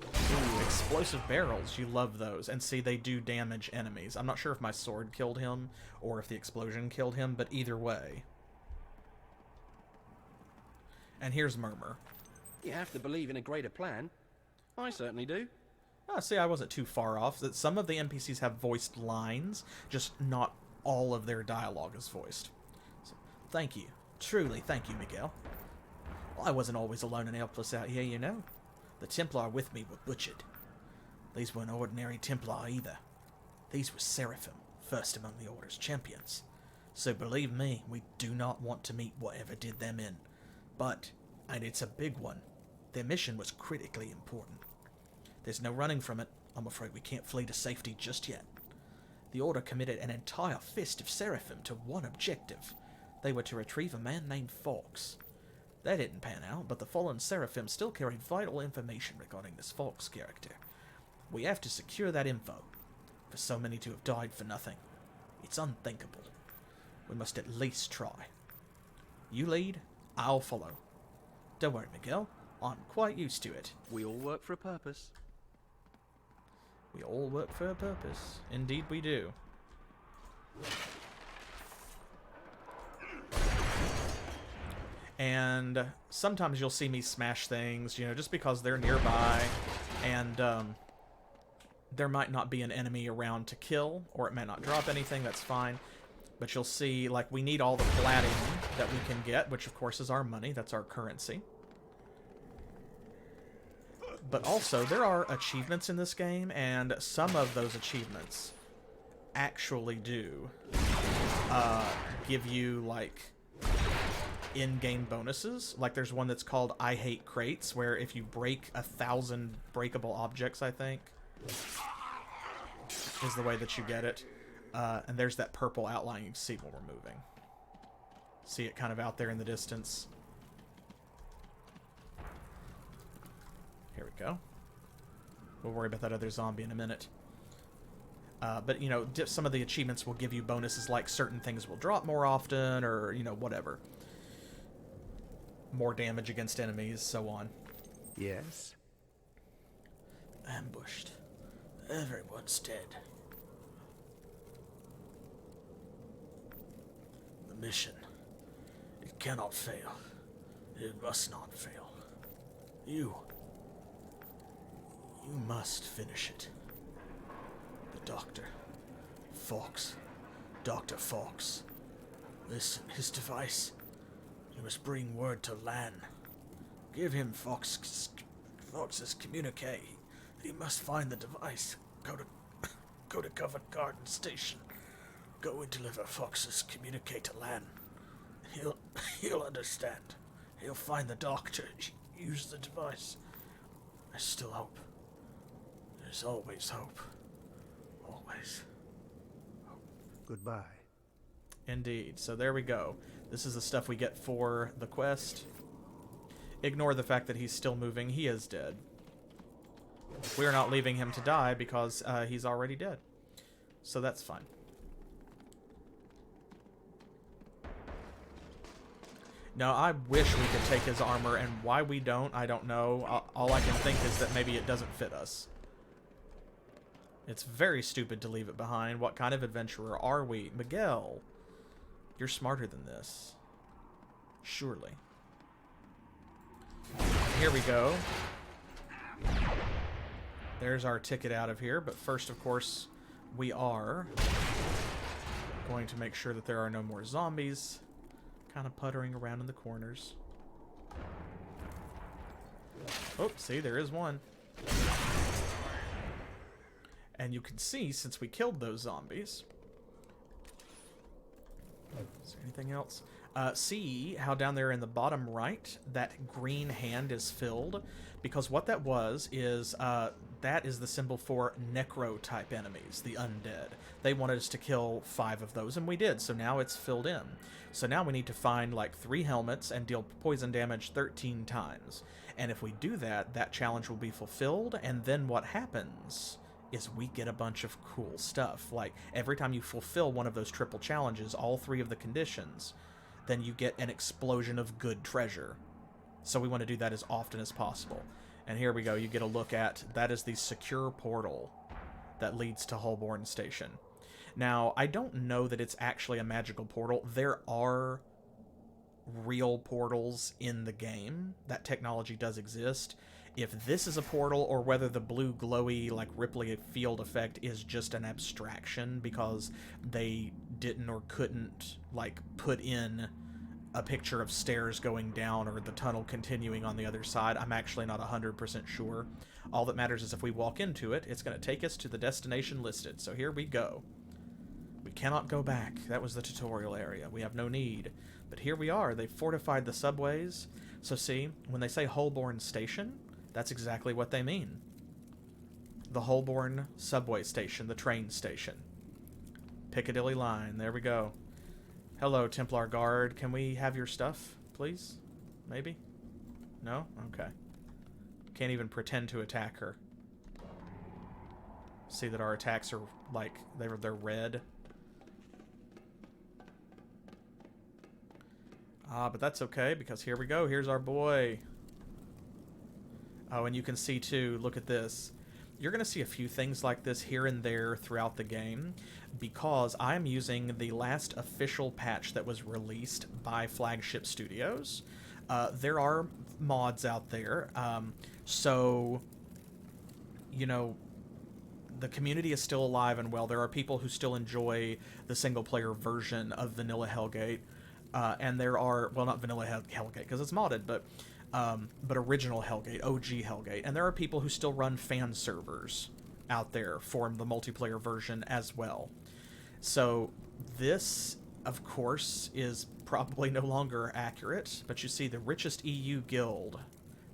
Ooh, explosive barrels. You love those. And see, they do damage enemies. I'm not sure if my sword killed him or if the explosion killed him, but either way. And here's Murmur. You have to believe in a greater plan. I certainly do. See, I wasn't too far off. That some of the NPCs have voiced lines, just not all of their dialogue is voiced. So, thank you. Truly, thank you, Miguel. I wasn't always alone and helpless out here, you know. The Templar with me were butchered. These weren't ordinary Templar either. These were Seraphim, first among the Order's champions. So believe me, we do not want to meet whatever did them in. But, and it's a big one, their mission was critically important. There's no running from it. I'm afraid we can't flee to safety just yet. The Order committed an entire fist of Seraphim to one objective. They were to retrieve a man named Fox. That didn't pan out, but the fallen Seraphim still carried vital information regarding this Fox character. We have to secure that info. For so many to have died for nothing, it's unthinkable. We must at least try. You lead, I'll follow. Don't worry, Miguel. I'm quite used to it. We all work for a purpose. We all work for a purpose. Indeed we do. And sometimes you'll see me smash things, just because they're nearby, and there might not be an enemy around to kill, or it might not drop anything, that's fine. But you'll see, like, we need all the plating that we can get, which of course is our money, that's our currency. But also, there are achievements in this game, and some of those achievements actually do give you, like, in-game bonuses. Like, there's one that's called I Hate Crates, where if you break 1,000 breakable objects, I think, is the way that you get it. And there's that purple outline you can see when we're moving. See it kind of out there in the distance. Here we go. We'll worry about that other zombie in a minute. But, you know, some of the achievements will give you bonuses, like certain things will drop more often, or, you know, whatever. More damage against enemies, so on. Yes? Ambushed. Everyone's dead. The mission. It cannot fail. It must not fail. You must finish it. The doctor. Fox. Dr. Fox. Listen, his device. You must bring word to Lan. Give him Fox's communique. He must find the device. Go to Covent Garden Station. Go and deliver Fox's communique to Lan. He'll understand. He'll find the doctor. Use the device. I still hope. There's always hope. Always. Hope. Goodbye. Indeed. So there we go. This is the stuff we get for the quest. Ignore the fact that he's still moving. He is dead. We're not leaving him to die because he's already dead. So that's fine. Now, I wish we could take his armor, and why we don't, I don't know. All I can think is that maybe it doesn't fit us. It's very stupid to leave it behind. What kind of adventurer are we? Miguel, you're smarter than this. Surely. Here we go. There's our ticket out of here, but first, of course, we are going to make sure that there are no more zombies kind of puttering around in the corners. Oh, see, there is one. And you can see, since we killed those zombies... Is there anything else? See how down there in the bottom right, that green hand is filled? Because what that was is, that is the symbol for necro-type enemies, the undead. They wanted us to kill 5 of those, and we did, so now it's filled in. So now we need to find, like, 3 helmets and deal poison damage 13 times. And if we do that, that challenge will be fulfilled, and then what happens is we get a bunch of cool stuff. Like, every time you fulfill one of those triple challenges, all 3 of the conditions, then you get an explosion of good treasure. So we want to do that as often as possible. And here we go, you get a look at, that is the secure portal that leads to Holborn Station. Now, I don't know that it's actually a magical portal. There are real portals in the game. That technology does exist. If this is a portal, or whether the blue glowy, like, Ripley field effect is just an abstraction because they didn't or couldn't, like, put in a picture of stairs going down or the tunnel continuing on the other side, I'm actually not 100% sure. All that matters is if we walk into it, it's going to take us to the destination listed. So here we go. We cannot go back. That was the tutorial area. We have no need. But here we are. They've fortified the subways. So see, when they say Holborn Station, that's exactly what they mean. The Holborn subway station, the train station. Piccadilly line, there we go. Hello, Templar Guard. Can we have your stuff, please? Maybe? No? Okay. Can't even pretend to attack her. See that our attacks are, like, they're red. But that's okay, because here we go. Here's our boy. Oh, and you can see, too, look at this. You're going to see a few things like this here and there throughout the game, because I'm using the last official patch that was released by Flagship Studios. There are mods out there, so, you know, the community is still alive and well. There are people who still enjoy the single-player version of Vanilla Hellgate, and there are, well, not Vanilla Hellgate, because it's modded, but but original Hellgate, OG Hellgate. And there are people who still run fan servers out there for the multiplayer version as well. So this, of course, is probably no longer accurate, but you see the richest EU guild.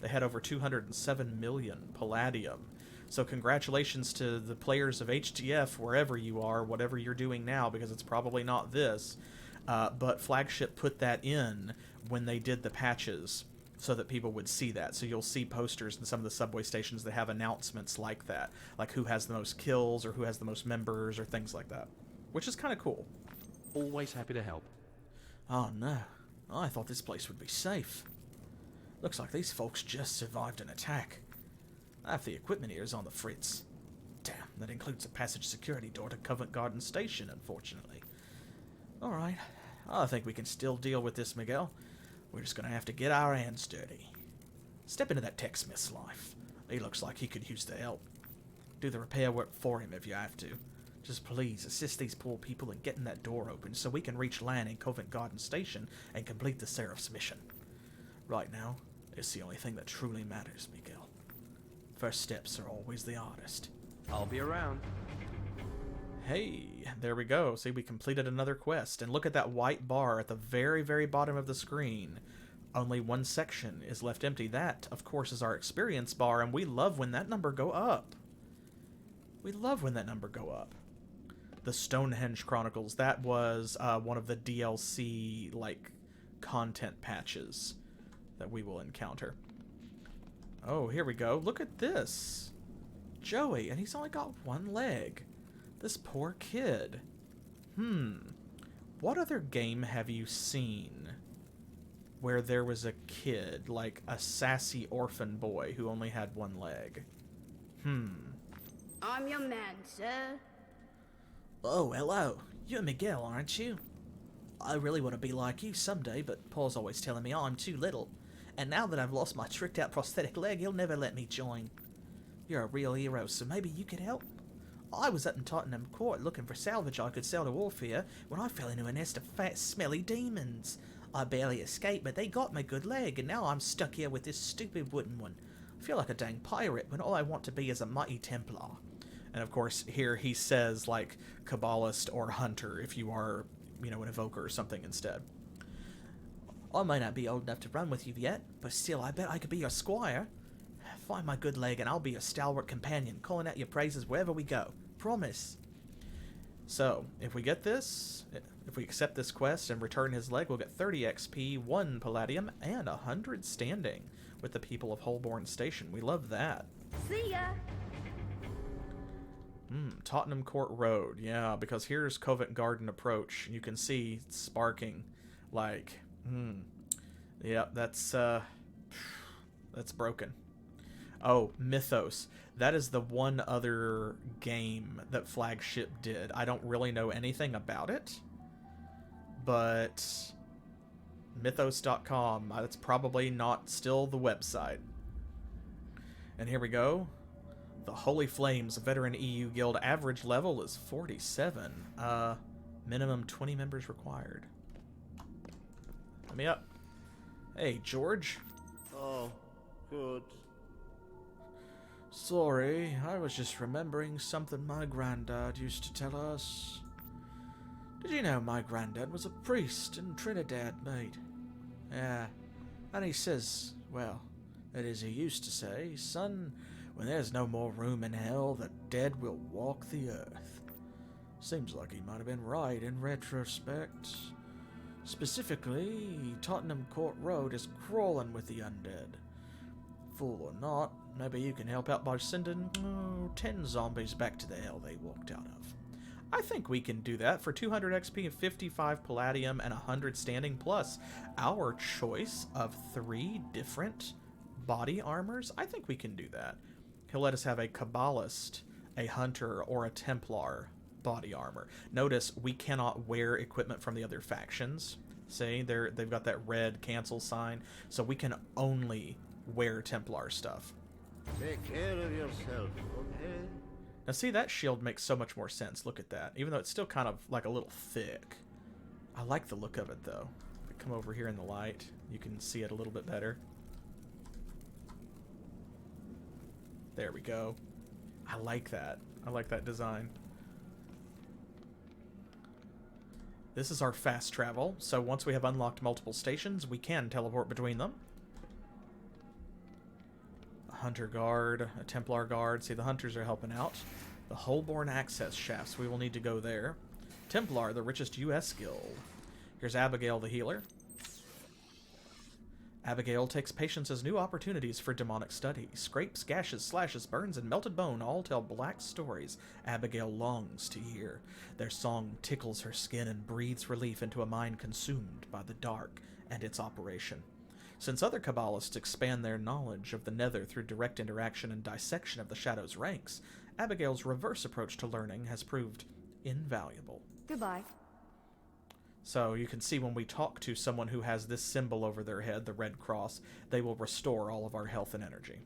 They had over 207 million palladium. So congratulations to the players of HTF, wherever you are, whatever you're doing now, because it's probably not this. But Flagship put that in when they did the patches so that people would see that. So you'll see posters in some of the subway stations that have announcements like that, like who has the most kills or who has the most members or things like that, which is kind of cool. Always happy to help. Oh no, I thought this place would be safe. Looks like these folks just survived an attack. Half the equipment here is on the fritz. Damn, that includes a passage security door to Covent Garden Station, unfortunately. Alright, I think we can still deal with this, Miguel. We're just gonna have to get our hands dirty. Step into that tech-smith's life. He looks like he could use the help. Do the repair work for him if you have to. Just please assist these poor people in getting that door open so we can reach land in Covent Garden Station and complete the Seraph's mission. Right now, it's the only thing that truly matters, Miguel. First steps are always the hardest. I'll be around. Hey, there we go. See, we completed another quest. And look at that white bar at the very, very bottom of the screen. Only one section is left empty. That, of course, is our experience bar, and we love when that number go up. We love when that number go up. The Stonehenge Chronicles, that was one of the DLC, like, content patches that we will encounter. Oh, here we go. Look at this. Joey, and he's only got one leg. This poor kid. What other game have you seen where there was a kid, like a sassy orphan boy who only had one leg? I'm your man, sir. Oh, hello. You're Miguel, aren't you? I really want to be like you someday, but Paul's always telling me I'm too little. And now that I've lost my tricked-out prosthetic leg, he'll never let me join. You're a real hero, so maybe you could help? I was up in Tottenham Court looking for salvage I could sell to Orphea when I fell into a nest of fat, smelly demons. I barely escaped, but they got my good leg, and now I'm stuck here with this stupid wooden one. I feel like a dang pirate when all I want to be is a mighty Templar. And of course, here he says, like, Kabbalist or Hunter, if you are, you know, an Evoker or something instead. I may not be old enough to run with you yet, but still, I bet I could be your squire. Find my good leg and I'll be your stalwart companion, calling out your praises wherever we go. Promise. So, if we get this, if we accept this quest and return his leg, we'll get 30 XP, 1 Palladium, and 100 standing with the people of Holborn Station. We love that. See ya. Tottenham Court Road. Yeah, because here's Covent Garden Approach. You can see it's sparking. Like, yeah, that's broken. Oh, Mythos. That is the one other game that Flagship did. I don't really know anything about it, but Mythos.com, that's probably not still the website. And here we go. The Holy Flames Veteran EU Guild average level is 47. Minimum 20 members required. Let me up. Hey, George. Oh, good. Sorry, I was just remembering something my granddad used to tell us. Did you know my granddad was a priest in Trinidad, mate? Yeah, and he says, well, that is, he used to say, son, when there's no more room in hell, the dead will walk the earth. Seems like he might have been right in retrospect. Specifically, Tottenham Court Road is crawling with the undead. Fool or not, maybe you can help out by sending 10 zombies back to the hell they walked out of. I think we can do that for 200 XP and 55 Palladium and 100 standing, plus our choice of 3 different body armors. I think we can do that. He'll let us have a Kabbalist, a Hunter, or a Templar body armor. Notice we cannot wear equipment from the other factions. See, they've got that red cancel sign, so we can only wear Templar stuff. Take care of yourself, okay? Now see, that shield makes so much more sense. Look at that. Even though it's still kind of like a little thick. I like the look of it though. If we come over here in the light, you can see it a little bit better. There we go. I like that. I like that design. This is our fast travel, so once we have unlocked multiple stations, we can teleport between them. A Hunter Guard, a Templar Guard. See, the Hunters are helping out. The Holborn Access Shafts. We will need to go there. Templar, the richest U.S. guild. Here's Abigail the Healer. Abigail takes patients as new opportunities for demonic study. Scrapes, gashes, slashes, burns, and melted bone all tell black stories Abigail longs to hear. Their song tickles her skin and breathes relief into a mind consumed by the dark and its operation. Since other Kabbalists expand their knowledge of the Nether through direct interaction and dissection of the Shadow's ranks, Abigail's reverse approach to learning has proved invaluable. Goodbye. So you can see when we talk to someone who has this symbol over their head, the red cross, they will restore all of our health and energy.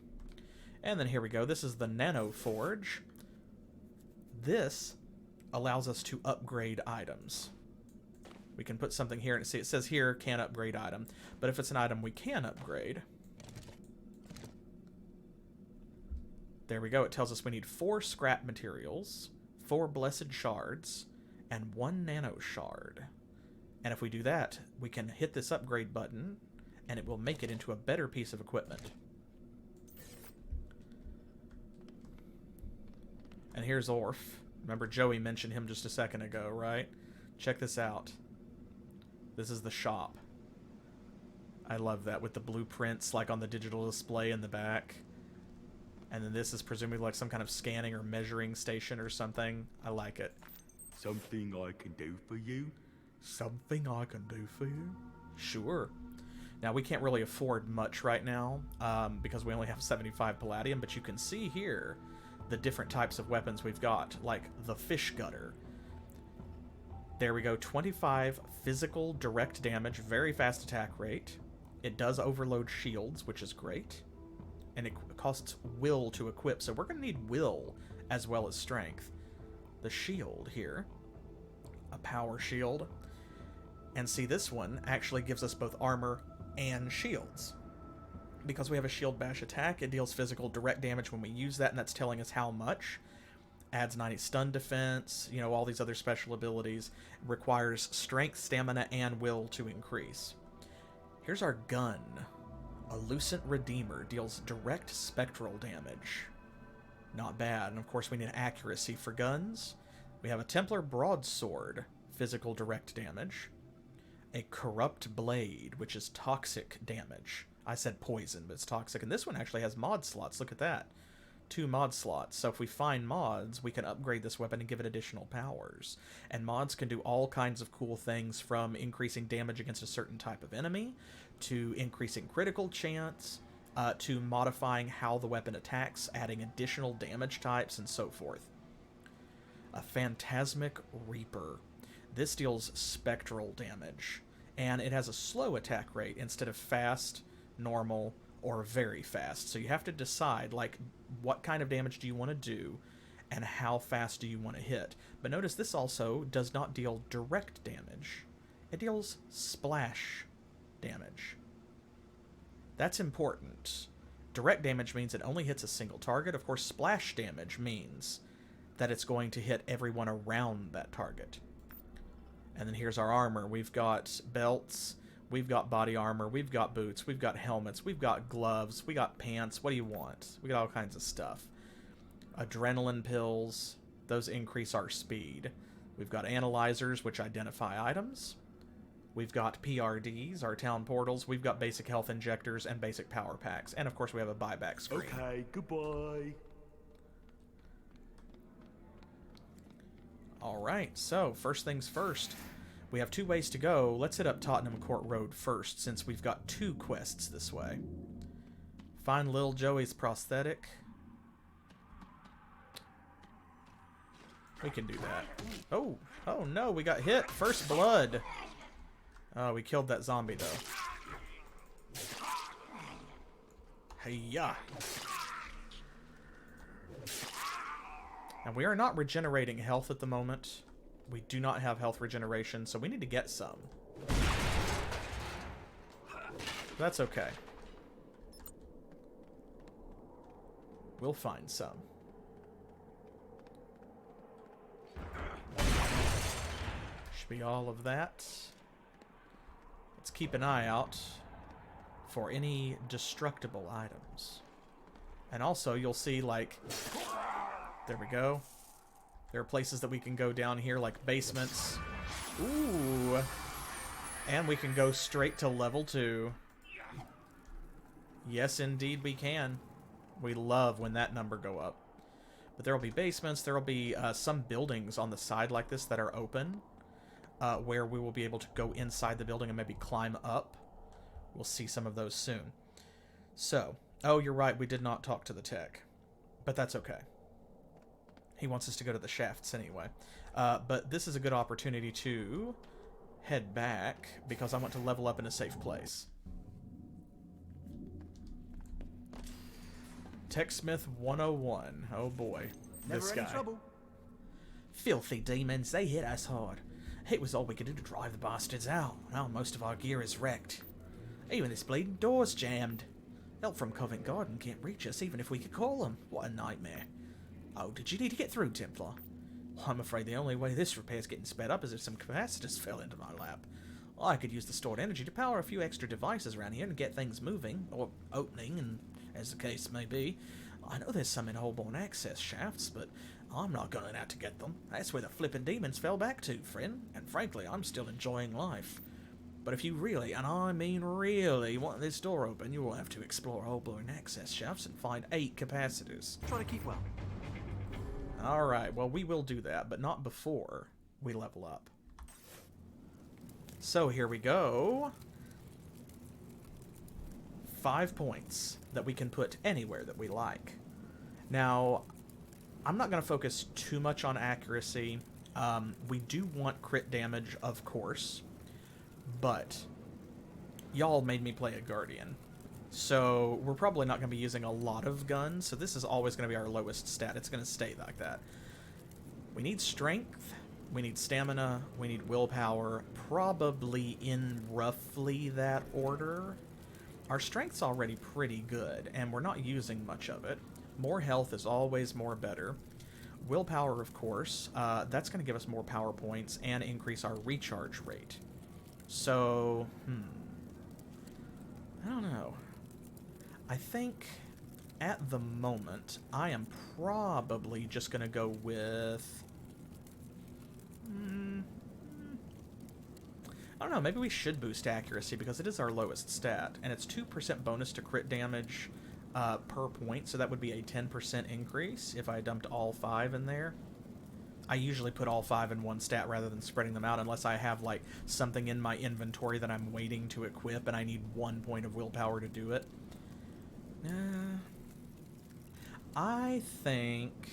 And then here we go. This is the Nano Forge. This allows us to upgrade items. We can put something here and see it says here can upgrade item. But if it's an item we can upgrade, there we go. It tells us we need 4 scrap materials, 4 blessed shards, and 1 nano shard. And if we do that, we can hit this upgrade button, and it will make it into a better piece of equipment. And here's Orf. Remember Joey mentioned him just a second ago, right? Check this out. This is the shop. I love that with the blueprints like on the digital display in the back. And then this is presumably like some kind of scanning or measuring station or something. I like it. Something I can do for you? Something I can do for you? Sure. Now, we can't really afford much right now because we only have 75 palladium, but you can see here the different types of weapons we've got, like the fish gutter. There we go, 25 physical direct damage, very fast attack rate. It does overload shields, which is great. And it costs will to equip, so we're going to need will as well as strength. The shield here, a power shield. And see, this one actually gives us both armor and shields. Because we have a shield bash attack, it deals physical direct damage when we use that, and that's telling us how much. Adds 90 stun defense, you know, all these other special abilities. Requires strength, stamina, and will to increase. Here's our gun. A Lucent Redeemer deals direct spectral damage. Not bad. And of course we need accuracy for guns. We have a Templar Broadsword, physical direct damage. A Corrupt Blade, which is toxic damage. I said poison, but it's toxic. And this one actually has mod slots. Look at that. 2 mod slots. So if we find mods, we can upgrade this weapon and give it additional powers. And mods can do all kinds of cool things, from increasing damage against a certain type of enemy, to increasing critical chance, to modifying how the weapon attacks, adding additional damage types, and so forth. A Phantasmic Reaper. This deals spectral damage, and it has a slow attack rate instead of fast, normal, or very fast. So you have to decide, like, what kind of damage do you want to do, and how fast do you want to hit. But notice this also does not deal direct damage. It deals splash damage. That's important. Direct damage means it only hits a single target. Of course, splash damage means that it's going to hit everyone around that target. And then here's our armor. We've got belts, we've got body armor, we've got boots, we've got helmets, we've got gloves, we got pants. What do you want? We got all kinds of stuff. Adrenaline pills, those increase our speed. We've got analyzers, which identify items. We've got PRDs, our town portals. We've got basic health injectors and basic power packs. And of course we have a buyback screen. Okay, goodbye. Alright, so first things first. We have 2 ways to go. Let's hit up Tottenham Court Road first, since we've got 2 quests this way. Find Lil Joey's prosthetic. We can do that. Oh no, we got hit. First blood. Oh, we killed that zombie, though. Hey-ya. And we are not regenerating health at the moment. We do not have health regeneration, so we need to get some. That's okay. We'll find some. Should be all of that. Let's keep an eye out for any destructible items. And also, you'll see, like... There we go. There are places that we can go down here, like basements. Ooh! And we can go straight to level 2. Yes, indeed we can. We love when that number go up. But there will be basements. There will be some buildings on the side like this that are open, where we will be able to go inside the building and maybe climb up. We'll see some of those soon. So, oh, you're right. We did not talk to the tech, but that's okay. He wants us to go to the shafts anyway. But this is a good opportunity to head back because I want to level up in a safe place. Techsmith 101. Oh boy. This guy. Trouble. Filthy demons, they hit us hard. It was all we could do to drive the bastards out. Now most of our gear is wrecked. Even this bleeding door's jammed. Help from Covent Garden can't reach us even if we could call them. What a nightmare. Oh, did you need to get through, Templar? Well, I'm afraid the only way this repair's getting sped up is if some capacitors fell into my lap. I could use the stored energy to power a few extra devices around here and get things moving, or opening, and as the case may be. I know there's some in Holborn access shafts, but I'm not going out to get them. That's where the flippin' demons fell back to, friend, and frankly, I'm still enjoying life. But if you really, and I mean really, want this door open, you will have to explore Holborn access shafts and find 8 capacitors. Try to keep well. Alright, well, we will do that, but not before we level up. So, here we go. 5 points that we can put anywhere that we like. Now, I'm not going to focus too much on accuracy. We do want crit damage, of course, but y'all made me play a Guardian. So we're probably not going to be using a lot of guns, so this is always going to be our lowest stat. It's going to stay like that. We need strength, we need stamina, we need willpower, probably in roughly that order. Our strength's already pretty good, and we're not using much of it. More health is always more better. Willpower, of course, that's going to give us more power points and increase our recharge rate. So, I don't know. I think at the moment I am probably just going to go with... I don't know, maybe we should boost accuracy because it is our lowest stat, and it's 2% bonus to crit damage per point, so that would be a 10% increase if I dumped all 5 in there. I usually put all 5 in one stat rather than spreading them out unless I have like something in my inventory that I'm waiting to equip and I need 1 point of willpower to do it. I think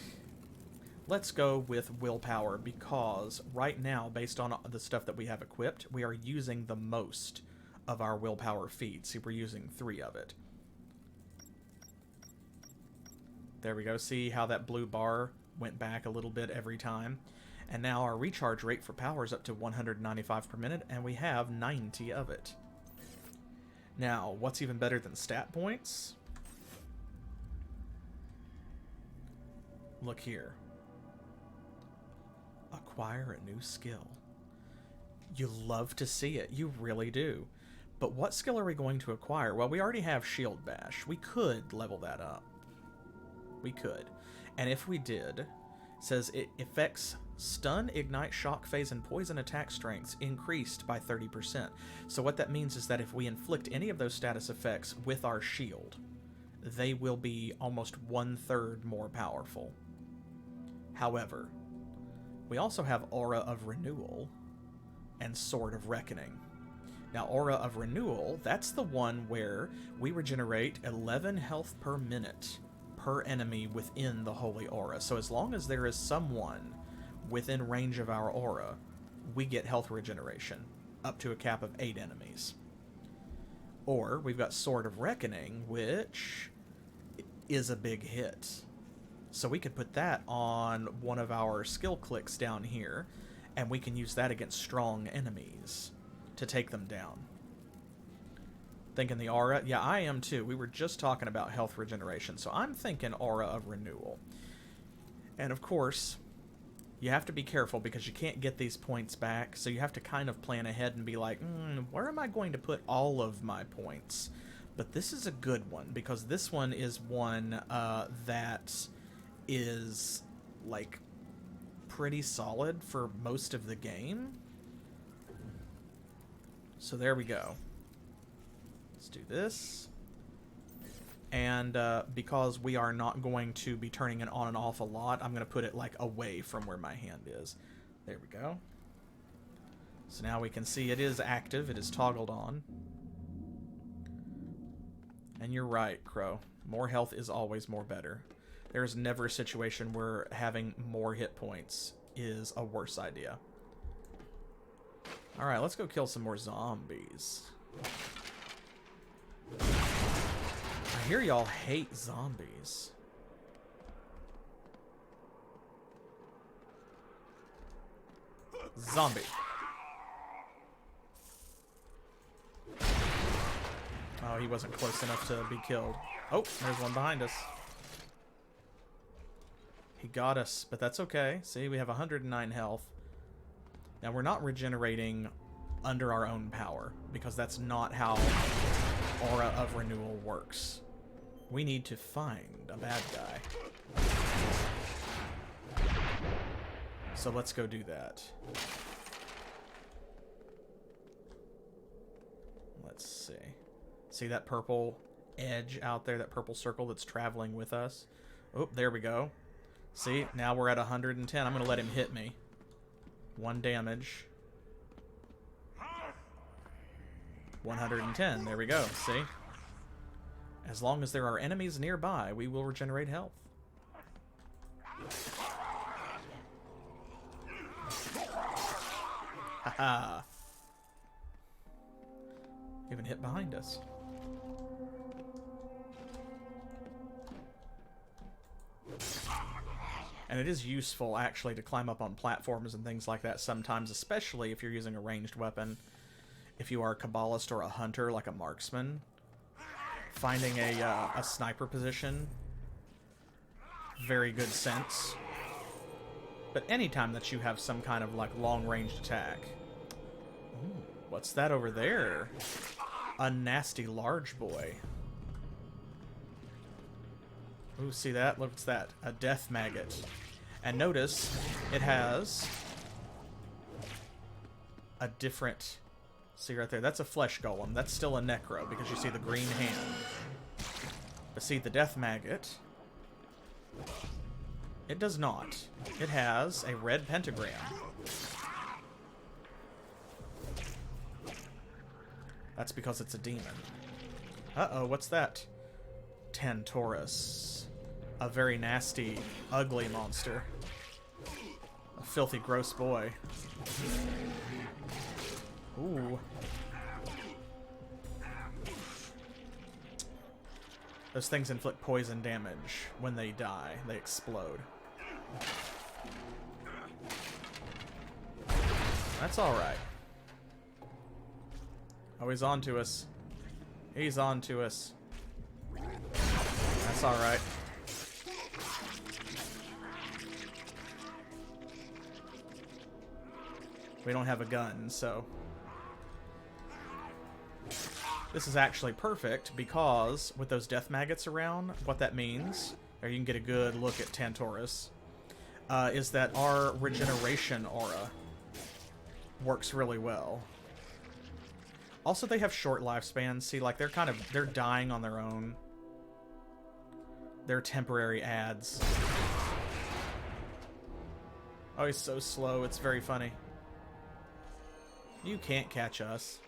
let's go with willpower because right now, based on the stuff that we have equipped, we are using the most of our willpower feed. See, we're using 3 of it. There we go. See how that blue bar went back a little bit every time? And now our recharge rate for power is up to 195 per minute, and we have 90 of it. Now, what's even better than stat points? Look here. Acquire a new skill. You love to see it. You really do. But what skill are we going to acquire? Well, we already have Shield Bash. We could level that up. We could. And if we did, it says it affects stun, ignite, shock phase, and poison attack strengths increased by 30%. So what that means is that if we inflict any of those status effects with our shield, they will be almost 1/3 more powerful. However, we also have Aura of Renewal and Sword of Reckoning. Now, Aura of Renewal, that's the one where we regenerate 11 health per minute per enemy within the Holy Aura. So as long as there is someone within range of our aura, we get health regeneration, up to a cap of 8 enemies. Or, we've got Sword of Reckoning, which is a big hit. So we could put that on one of our skill clicks down here, and we can use that against strong enemies to take them down. Thinking the aura? Yeah, I am too. We were just talking about health regeneration, so I'm thinking aura of renewal. And of course, you have to be careful because you can't get these points back, so you have to kind of plan ahead and be like, where am I going to put all of my points? But this is a good one, because this one is one that is, like, pretty solid for most of the game. So there we go. Let's do this. And because we are not going to be turning it on and off a lot, I'm going to put it like away from where my hand is. There we go. So now we can see it is active. It is toggled on. And you're right, Crow. More health is always more better. There's never a situation where having more hit points is a worse idea. Alright, let's go kill some more zombies. I hear y'all hate zombies. Zombie. Oh, he wasn't close enough to be killed. Oh, there's one behind us. He got us, but that's okay. See, we have 109 health. Now, we're not regenerating under our own power, because that's not how Aura of Renewal works. We need to find a bad guy. So let's go do that. Let's see. See that purple edge out there, that purple circle that's traveling with us? Oh, there we go. See, now we're at 110. I'm going to let him hit me. 1 damage. 110. There we go. See? As long as there are enemies nearby, we will regenerate health. Haha. Even hit behind us. And it is useful, actually, to climb up on platforms and things like that sometimes, especially if you're using a ranged weapon. If you are a Kabbalist or a hunter, like a Marksman, finding a sniper position, very good sense. But anytime that you have some kind of, like, long-ranged attack... Ooh, what's that over there? A nasty large boy. Ooh, see that? Look, what's that? A death maggot. And notice, it has a different... See right there, that's a flesh golem. That's still a necro, because you see the green hand. But see, the death maggot... It does not. It has a red pentagram. That's because it's a demon. Uh-oh, what's that? Tantorus. A very nasty, ugly monster. A filthy, gross boy. Ooh. Those things inflict poison damage. When they die, they explode. That's alright. Oh, he's on to us. He's on to us. That's alright. We don't have a gun, so... This is actually perfect, because with those death maggots around, what that means, or you can get a good look at Tantorus, is that our regeneration aura works really well. Also, they have short lifespans. See, like, they're dying on their own. They're temporary ads. Oh, he's so slow. It's very funny. You can't catch us.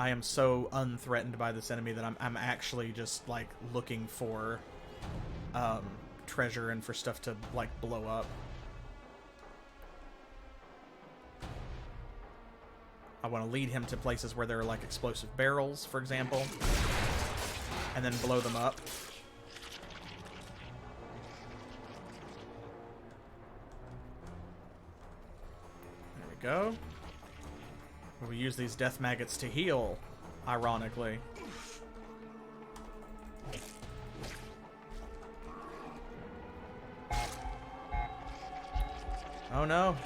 I am so unthreatened by this enemy that I'm actually just, like, looking for treasure and for stuff to, like, blow up. I want to lead him to places where there are, like, explosive barrels, for example, and then blow them up. There we go. We use these death maggots to heal, ironically. Oh no.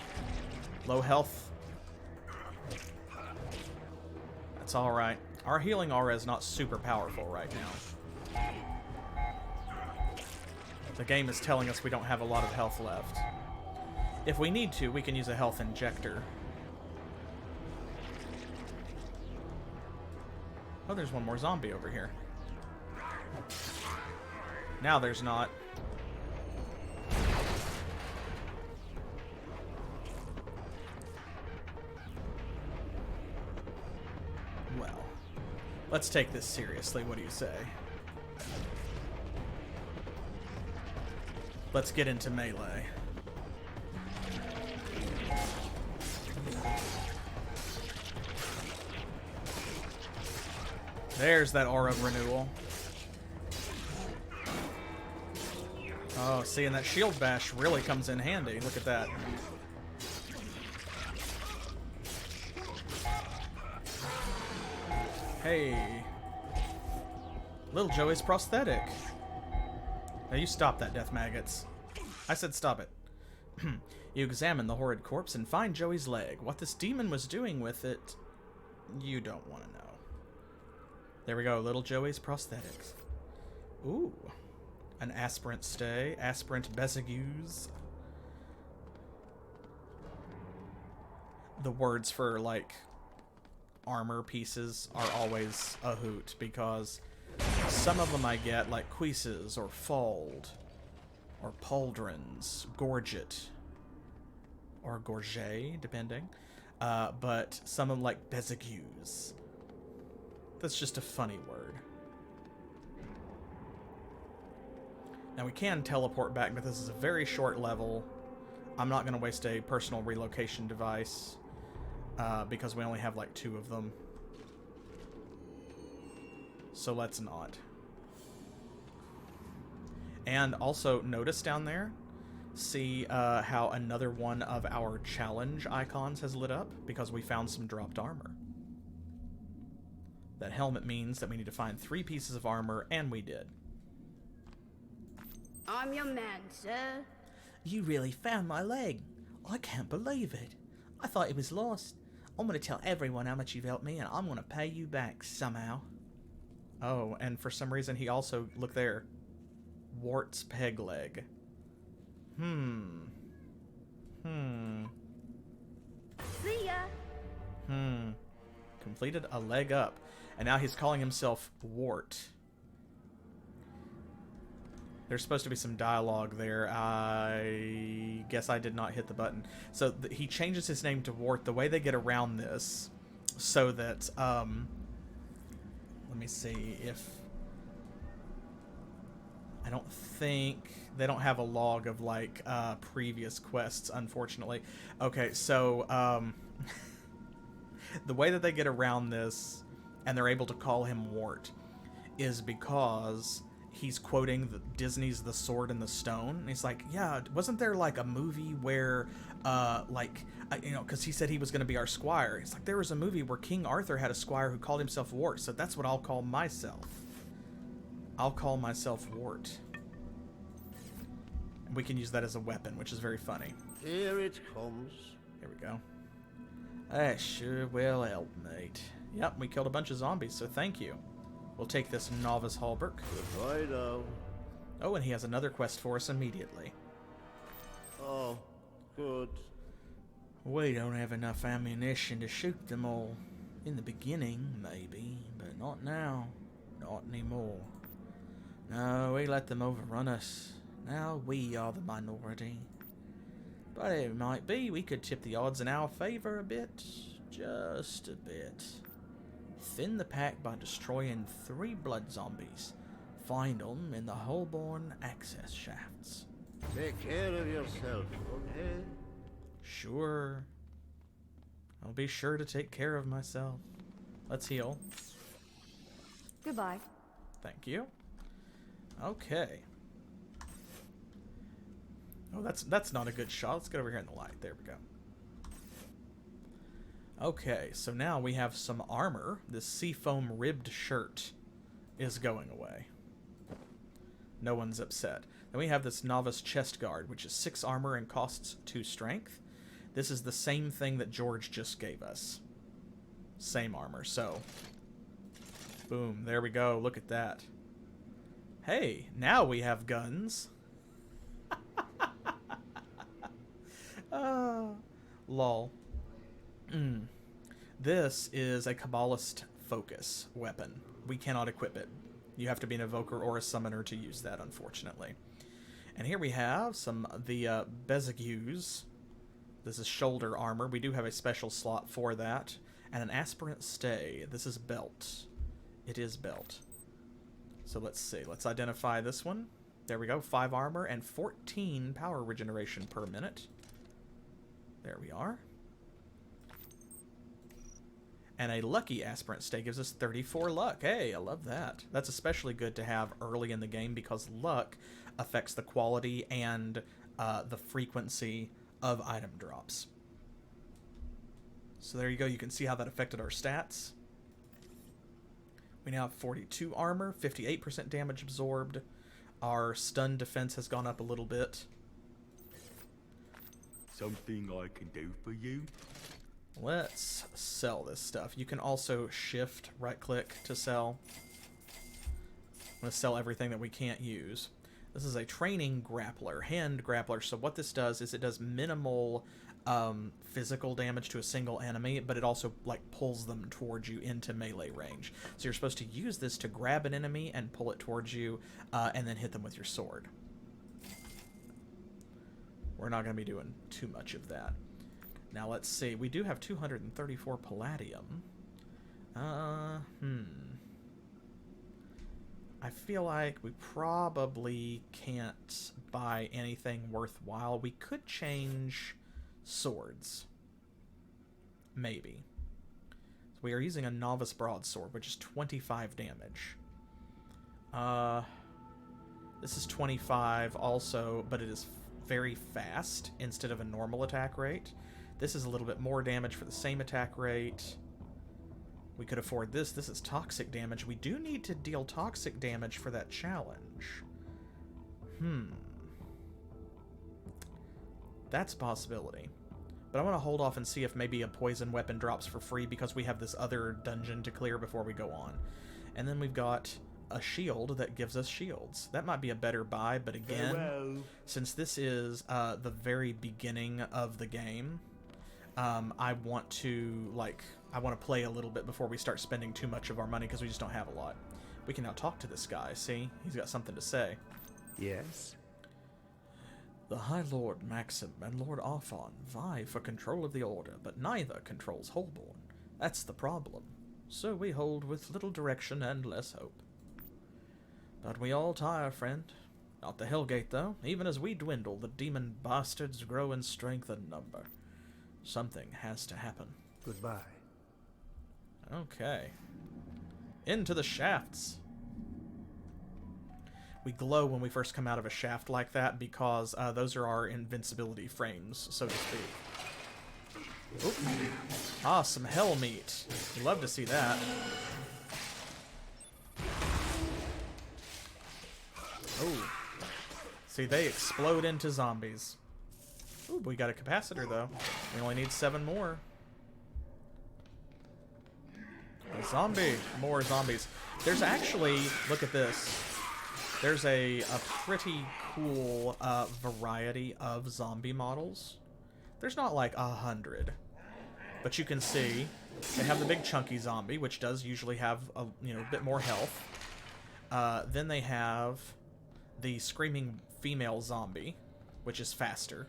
Low health. That's alright. Our healing aura is not super powerful right now. The game is telling us we don't have a lot of health left. If we need to, we can use a health injector. Oh, there's one more zombie over here. Now there's not. Well, let's take this seriously. What do you say? Let's get into melee. There's that aura of renewal. Oh, see, and that shield bash really comes in handy. Look at that. Hey. Little Joey's prosthetic. Now you stop that, death maggots. I said stop it. You examine the horrid corpse and find Joey's leg. What this demon was doing with it, you don't want to know. There we go, little Joey's prosthetics. Ooh. An aspirant stay. Aspirant Bezigus. The words for, like, armor pieces are always a hoot, because some of them I get, like cuisses, or fold, or pauldrons, gorget, or gorget, depending. But some of them like Bezigus. That's just a funny word. Now we can teleport back, but this is a very short level. I'm not going to waste a personal relocation device because we only have like 2 of them. So let's not. And also notice down there, see how another one of our challenge icons has lit up because we found some dropped armor. That helmet means that we need to find 3 pieces of armor, and we did. I'm your man, sir. You really found my leg. I can't believe it. I thought it was lost. I'm going to tell everyone how much you've helped me, and I'm going to pay you back somehow. Oh, and for some reason he also, look there, Wart's peg leg. See ya. Completed a leg up. And now he's calling himself Wart. There's supposed to be some dialogue there. I guess I did not hit the button. So he changes his name to Wart. The way they get around this, so that, let me see if... I don't think... They don't have a log of, like, previous quests, unfortunately. Okay, so, the way that they get around this, and they're able to call him Wart, is because he's quoting Disney's The Sword and the Stone. And he's like, yeah, wasn't there, like, a movie where, because he said he was going to be our squire. He's like, there was a movie where King Arthur had a squire who called himself Wart, so that's what I'll call myself. I'll call myself Wart. And we can use that as a weapon, which is very funny. Here it comes. Here we go. That sure will help, mate. Yep, we killed a bunch of zombies, so thank you. We'll take this novice halberd. Goodbye now. Oh, and he has another quest for us immediately. Oh, good. We don't have enough ammunition to shoot them all. In the beginning, maybe, but not now. Not anymore. No, we let them overrun us. Now we are the minority. But it might be we could tip the odds in our favor a bit. Just a bit. Thin the pack by destroying 3 blood zombies. Find them in the Holborn access shafts. Take care of yourself, okay? Sure. I'll be sure to take care of myself. Let's heal. Goodbye. Thank you. Okay. Oh, that's not a good shot. Let's get over here in the light. There we go. Okay, so now we have some armor. This seafoam ribbed shirt is going away. No one's upset. Then we have this novice chest guard, which is 6 armor and costs 2 strength. This is the same thing that George just gave us. Same armor, so... boom, there we go, look at that. Hey, now we have guns. Lol. This is a Kabbalist focus weapon. We cannot equip it. You have to be an evoker or a summoner to use that, unfortunately. And here we have some of the Bezigus. This is shoulder armor. We do have a special slot for that. And an aspirant stay. This is belt. It is belt. So let's see. Let's identify this one. There we go. 5 armor and 14 power regeneration per minute. There we are. And a lucky aspirant stay gives us 34 luck. Hey, I love that. That's especially good to have early in the game because luck affects the quality and the frequency of item drops. So there you go. You can see how that affected our stats. We now have 42 armor, 58% damage absorbed. Our stun defense has gone up a little bit. Something I can do for you? Let's sell this stuff. You can also shift right-click to sell. I'm going to sell everything that we can't use. This is a training grappler, hand grappler. So what this does is it does minimal physical damage to a single enemy, but it also like pulls them towards you into melee range. So you're supposed to use this to grab an enemy and pull it towards you, and then hit them with your sword. We're not going to be doing too much of that. Now let's see. We do have 234 palladium. I feel like we probably can't buy anything worthwhile. We could change swords. Maybe. So we are using a novice broadsword, which is 25 damage. This is 25 also, but it is very fast instead of a normal attack rate. This is a little bit more damage for the same attack rate. We could afford this. This is toxic damage. We do need to deal toxic damage for that challenge. That's a possibility. But I want to hold off and see if maybe a poison weapon drops for free because we have this other dungeon to clear before we go on. And then we've got a shield that gives us shields. That might be a better buy, but again, since this is the very beginning of the game, I want to play a little bit before we start spending too much of our money because we just don't have a lot. We can now talk to this guy. See, he's got something to say. Yes? The High Lord Maxim and Lord Arfon vie for control of the Order, but neither controls Holborn. That's the problem. So we hold with little direction and less hope. But we all tire, friend. Not the Hellgate, though. Even as we dwindle, the demon bastards grow in strength and number. Something has to happen. Goodbye. Okay. Into the shafts. We glow when we first come out of a shaft like that because those are our invincibility frames, so to speak. Oop. Ah, some hell meat. We love to see that. Oh. See, they explode into zombies. Ooh, we got a capacitor, though. We only need 7 more. A zombie. More zombies. There's actually... Look at this. There's a pretty cool variety of zombie models. There's not like 100. But you can see they have the big chunky zombie, which does usually have a bit more health. Then they have the screaming female zombie, which is faster.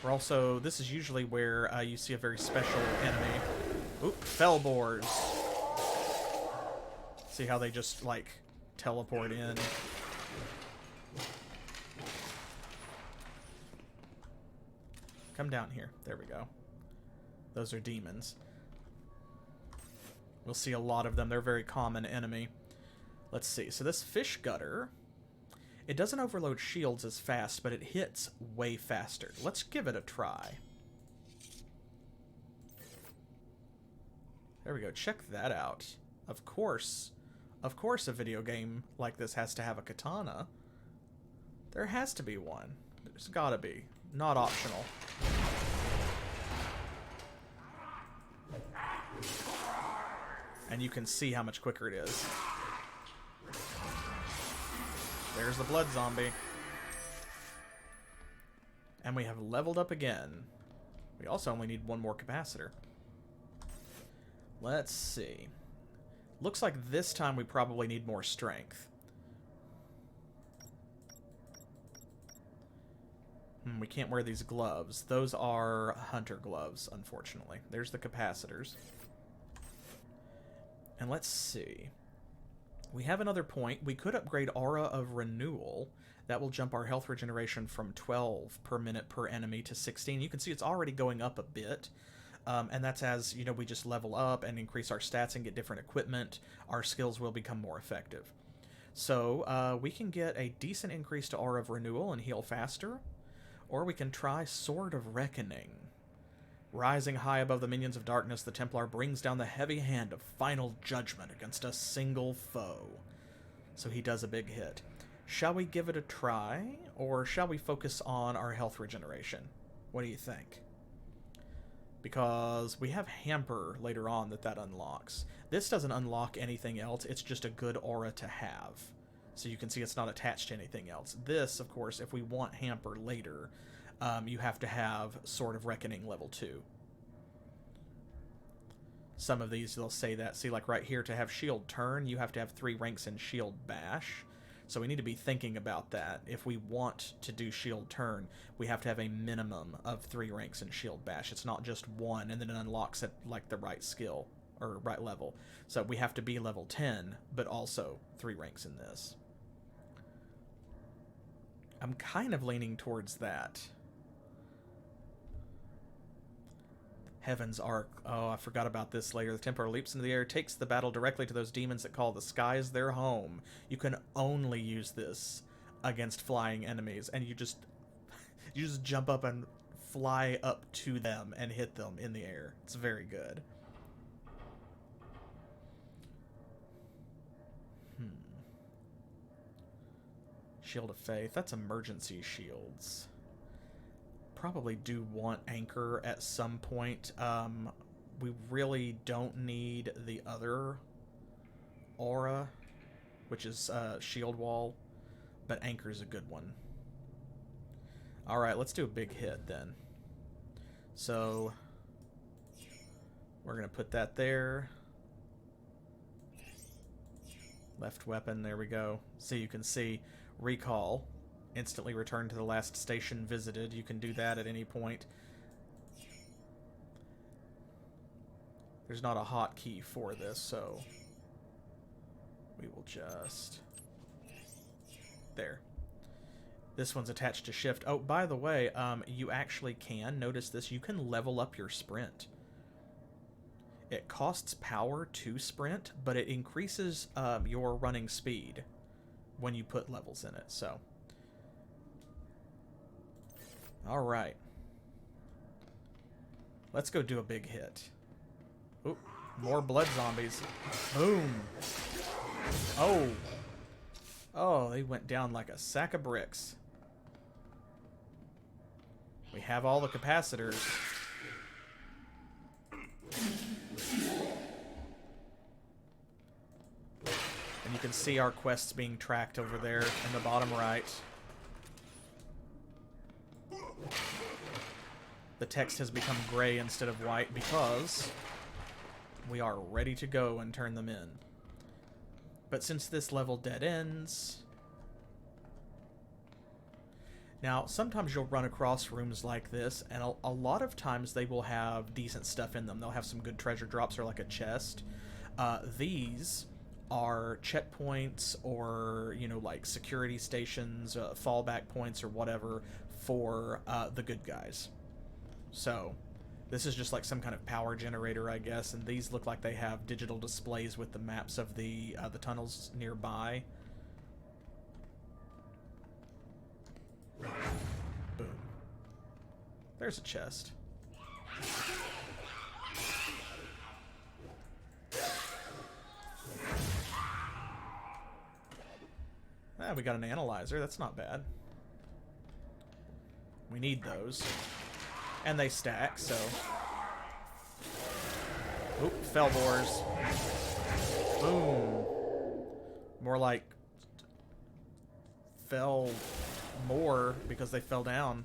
We're also, this is usually where you see a very special enemy. Oop, Fellboars. See how they just, like, teleport in. Come down here. There we go. Those are demons. We'll see a lot of them. They're a very common enemy. Let's see. So this fish gutter, it doesn't overload shields as fast, but it hits way faster. Let's give it a try. There we go. Check that out. Of course a video game like this has to have a katana. There has to be one. There's gotta be. Not optional. And you can see how much quicker it is. There's the blood zombie. And we have leveled up again. We also only need one more capacitor. Let's see. Looks like this time we probably need more strength. We can't wear these gloves. Those are hunter gloves, unfortunately. There's the capacitors. And let's see. We have another point. We could upgrade Aura of Renewal. That will jump our health regeneration from 12 per minute per enemy to 16. You can see it's already going up a bit. And that's as, you know, we just level up and increase our stats and get different equipment. Our skills will become more effective. So we can get a decent increase to Aura of Renewal and heal faster. Or we can try Sword of Reckoning. Rising high above the minions of darkness, the Templar brings down the heavy hand of final judgment against a single foe. So he does a big hit. Shall we give it a try, or shall we focus on our health regeneration? What do you think? Because we have Hamper later on that unlocks. This doesn't unlock anything else, it's just a good aura to have. So you can see it's not attached to anything else. This, of course, if we want Hamper later, you have to have Sword of Reckoning level 2. Some of these, they'll say that. See, like right here, to have Shield Turn, you have to have 3 ranks in Shield Bash. So we need to be thinking about that. If we want to do Shield Turn, we have to have a minimum of 3 ranks in Shield Bash. It's not just 1, and then it unlocks at like the right skill, or right level. So we have to be level 10, but also 3 ranks in this. I'm kind of leaning towards that. Heaven's Arc. Oh, I forgot about this later. The Templar leaps into the air, takes the battle directly to those demons that call the skies their home. You can only use this against flying enemies, and you just jump up and fly up to them and hit them in the air. It's very good. Shield of Faith. That's emergency shields. Probably do want Anchor at some point. We really don't need the other aura, which is Shield Wall, but Anchor's a good one. Alright, let's do a big hit then. So we're going to put that there. Left weapon, there we go. So you can see Recall. Instantly return to the last station visited. You can do that at any point. There's not a hotkey for this, so we will just... There. This one's attached to shift. Oh, by the way, you actually can, notice this, you can level up your sprint. It costs power to sprint, but it increases your running speed when you put levels in it, so... Alright. Let's go do a big hit. Ooh, more blood zombies. Boom. Oh. Oh, they went down like a sack of bricks. We have all the capacitors. And you can see our quests being tracked over there in the bottom right. The text has become gray instead of white because we are ready to go and turn them in. But since this level dead ends... Now, sometimes you'll run across rooms like this, and a lot of times they will have decent stuff in them. They'll have some good treasure drops or like a chest. These are checkpoints or, you know, like security stations, fallback points or whatever for the good guys. So, this is just like some kind of power generator, I guess, and these look like they have digital displays with the maps of the tunnels nearby. Boom. There's a chest. We got an analyzer. That's not bad. We need those. And they stack, so... Oop, fell boars. Boom. More like... fell more because they fell down.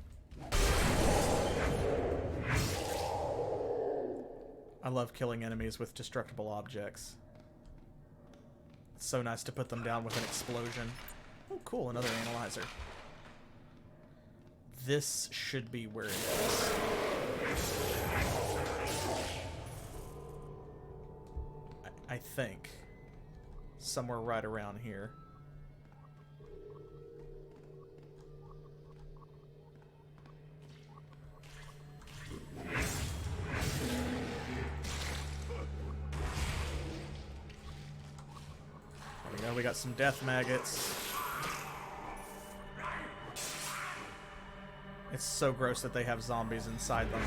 I love killing enemies with destructible objects. It's so nice to put them down with an explosion. Oh, cool, another analyzer. This should be where it is. I think. Somewhere right around here. There we go, we got some death maggots. It's so gross that they have zombies inside them.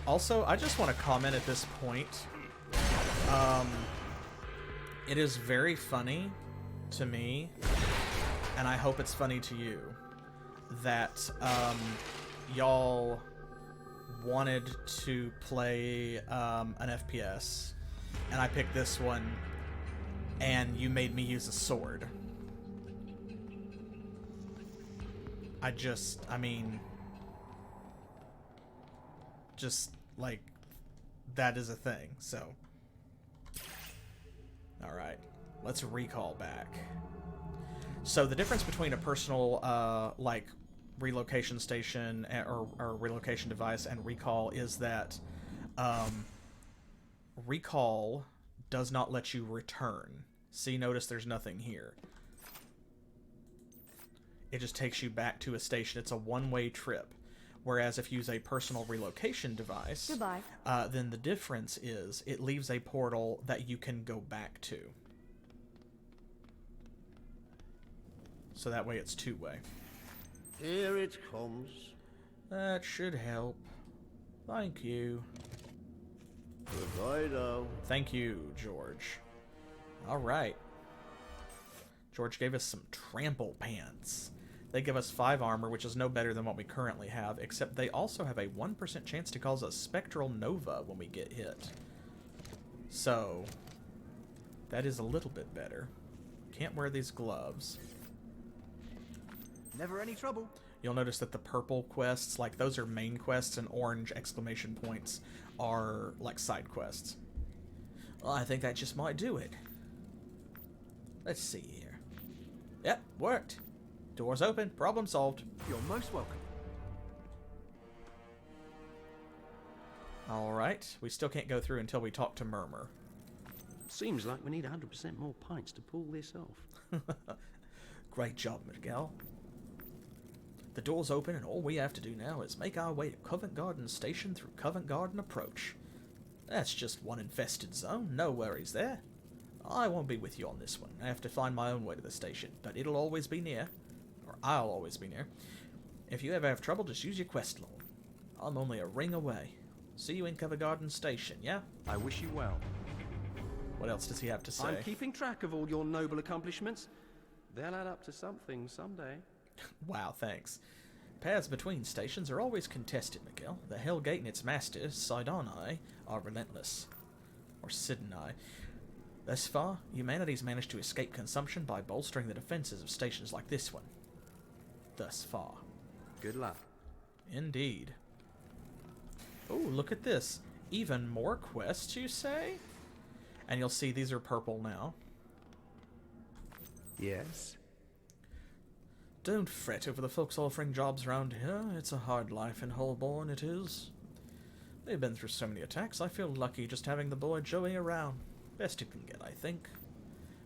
Also, I just want to comment at this point. It is very funny to me, and I hope it's funny to you, that y'all wanted to play an FPS, and I picked this one, and you made me use a sword. I mean, just, like, that is a thing, so. Alright, let's recall back. So the difference between a personal, like, relocation station or relocation device and recall is that recall does not let you return. See, notice there's nothing here. It just takes you back to a station. It's a one-way trip. Whereas if you use a personal relocation device, Goodbye. Then the difference is it leaves a portal that you can go back to. So that way it's two-way. Here it comes. That should help. Thank you. Goodbye now. Thank you, George. Alright. George gave us some trample pants. They give us 5 armor, which is no better than what we currently have, except they also have a 1% chance to cause a spectral nova when we get hit. So, that is a little bit better. Can't wear these gloves. Never any trouble. You'll notice that the purple quests, like those are main quests, and orange exclamation points are like side quests. Well, I think that just might do it. Let's see here. Yep, worked. Doors open, problem solved. You're most welcome. Alright, we still can't go through until we talk to Murmur. Seems like we need 100% more pints to pull this off. Great job, Miguel. The door's open and all we have to do now is make our way to Covent Garden Station through Covent Garden Approach. That's just one infested zone, no worries there. I won't be with you on this one. I have to find my own way to the station, but it'll always be near. Or I'll always be near. If you ever have trouble, just use your quest log. I'm only a ring away. See you in Covent Garden Station, yeah? I wish you well. What else does he have to say? I'm keeping track of all your noble accomplishments. They'll add up to something someday. Wow, thanks. Paths between stations are always contested, Miguel. The Hellgate and its masters, Sidoni, are relentless. Or Sidoni. Thus far, humanity's managed to escape consumption by bolstering the defenses of stations like this one. Thus far. Good luck. Indeed. Oh, look at this. Even more quests, you say? And you'll see these are purple now. Yes? Don't fret over the folks offering jobs round here. It's a hard life in Holborn, it is. They've been through so many attacks, I feel lucky just having the boy Joey around. Best it can get, I think.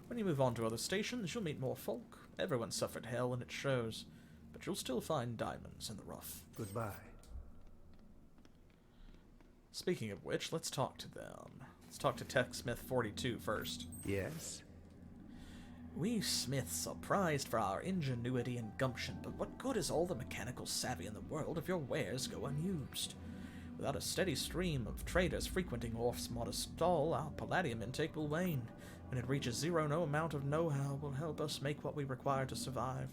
When you move on to other stations, you'll meet more folk. Everyone suffered hell, and it shows. But you'll still find diamonds in the rough. Goodbye. Speaking of which, let's talk to them. Let's talk to TechSmith 42 first. Yes? We Smiths are prized for our ingenuity and gumption, but what good is all the mechanical savvy in the world if your wares go unused? Without a steady stream of traders frequenting Orf's modest stall, our palladium intake will wane. When it reaches zero, no amount of know-how will help us make what we require to survive.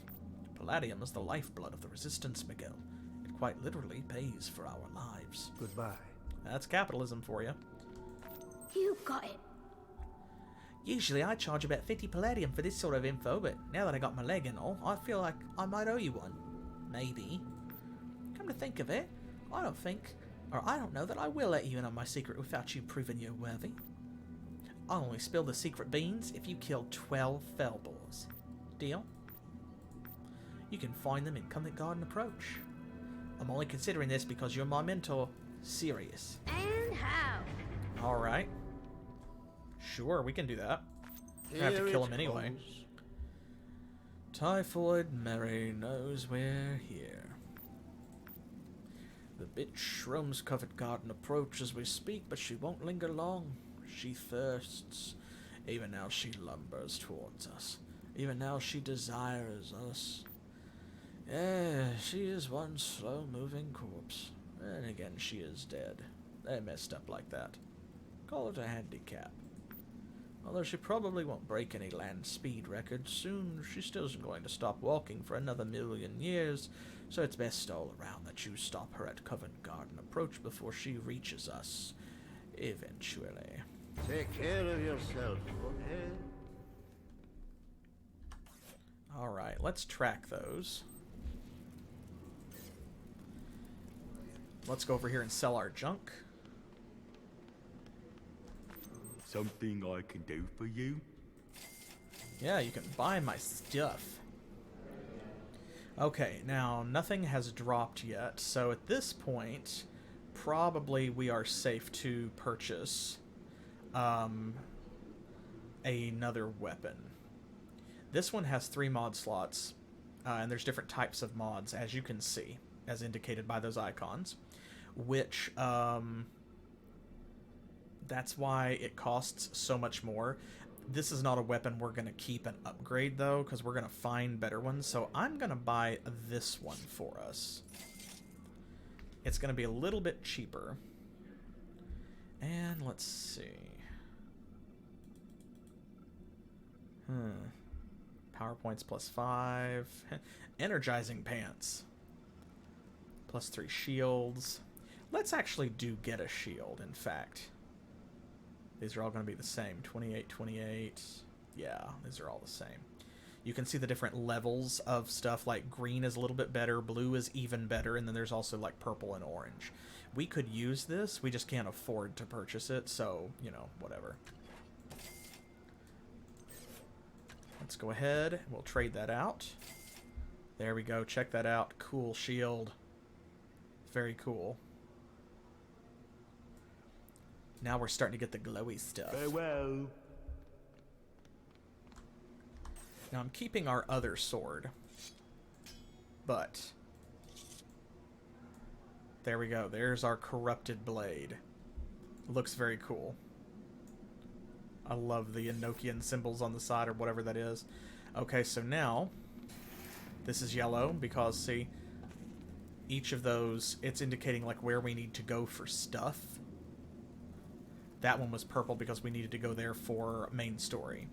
Palladium is the lifeblood of the Resistance, Miguel. It quite literally pays for our lives. Goodbye. That's capitalism for you. You got it. Usually I charge about 50 palladium for this sort of info, but now that I got my leg and all, I feel like I might owe you one. Maybe. Come to think of it, I don't know that I will let you in on my secret without you proving you're worthy. I'll only spill the secret beans if you kill 12 Fellboars. Deal? You can find them in Covent Garden Approach. I'm only considering this because you're my mentor. Serious. And how? Alright. Sure, we can do that. We're gonna have to kill him anyway. Typhoid Mary knows we're here. The bitch roams Covent Garden Approach as we speak, but she won't linger long. She thirsts. Even now she lumbers towards us. Even now she desires us. She is one slow-moving corpse. And again, she is dead. They messed up like that. Call it a handicap. Although she probably won't break any land speed records soon, she still isn't going to stop walking for another 1,000,000 years, so it's best all around that you stop her at Covent Garden Approach before she reaches us. Eventually. Take care of yourself, okay? Alright, let's track those. Let's go over here and sell our junk. Something I can do for you? Yeah, you can buy my stuff. Okay, now nothing has dropped yet, so at this point, probably we are safe to purchase another weapon. This one has 3 mod slots, and there's different types of mods, as you can see, as indicated by those icons, which, that's why it costs so much more. This is not a weapon we're going to keep and upgrade, though, because we're going to find better ones. So I'm going to buy this one for us. It's going to be a little bit cheaper. And let's see. PowerPoints +5. Energizing pants. +3 shields. Let's actually get a shield, in fact. These are all going to be the same. 28, 28. Yeah, these are all the same. You can see the different levels of stuff, like green is a little bit better, blue is even better, and then there's also like purple and orange. We could use this, we just can't afford to purchase it, so, you know, whatever. Let's go ahead, and we'll trade that out. There we go, check that out. Cool shield. Very cool. Now we're starting to get the glowy stuff. Farewell. Now I'm keeping our other sword. But there we go. There's our corrupted blade. Looks very cool. I love the Enochian symbols on the side or whatever that is. Okay, so now this is yellow because, see, each of those, it's indicating like where we need to go for stuff. That one was purple because we needed to go there for main story.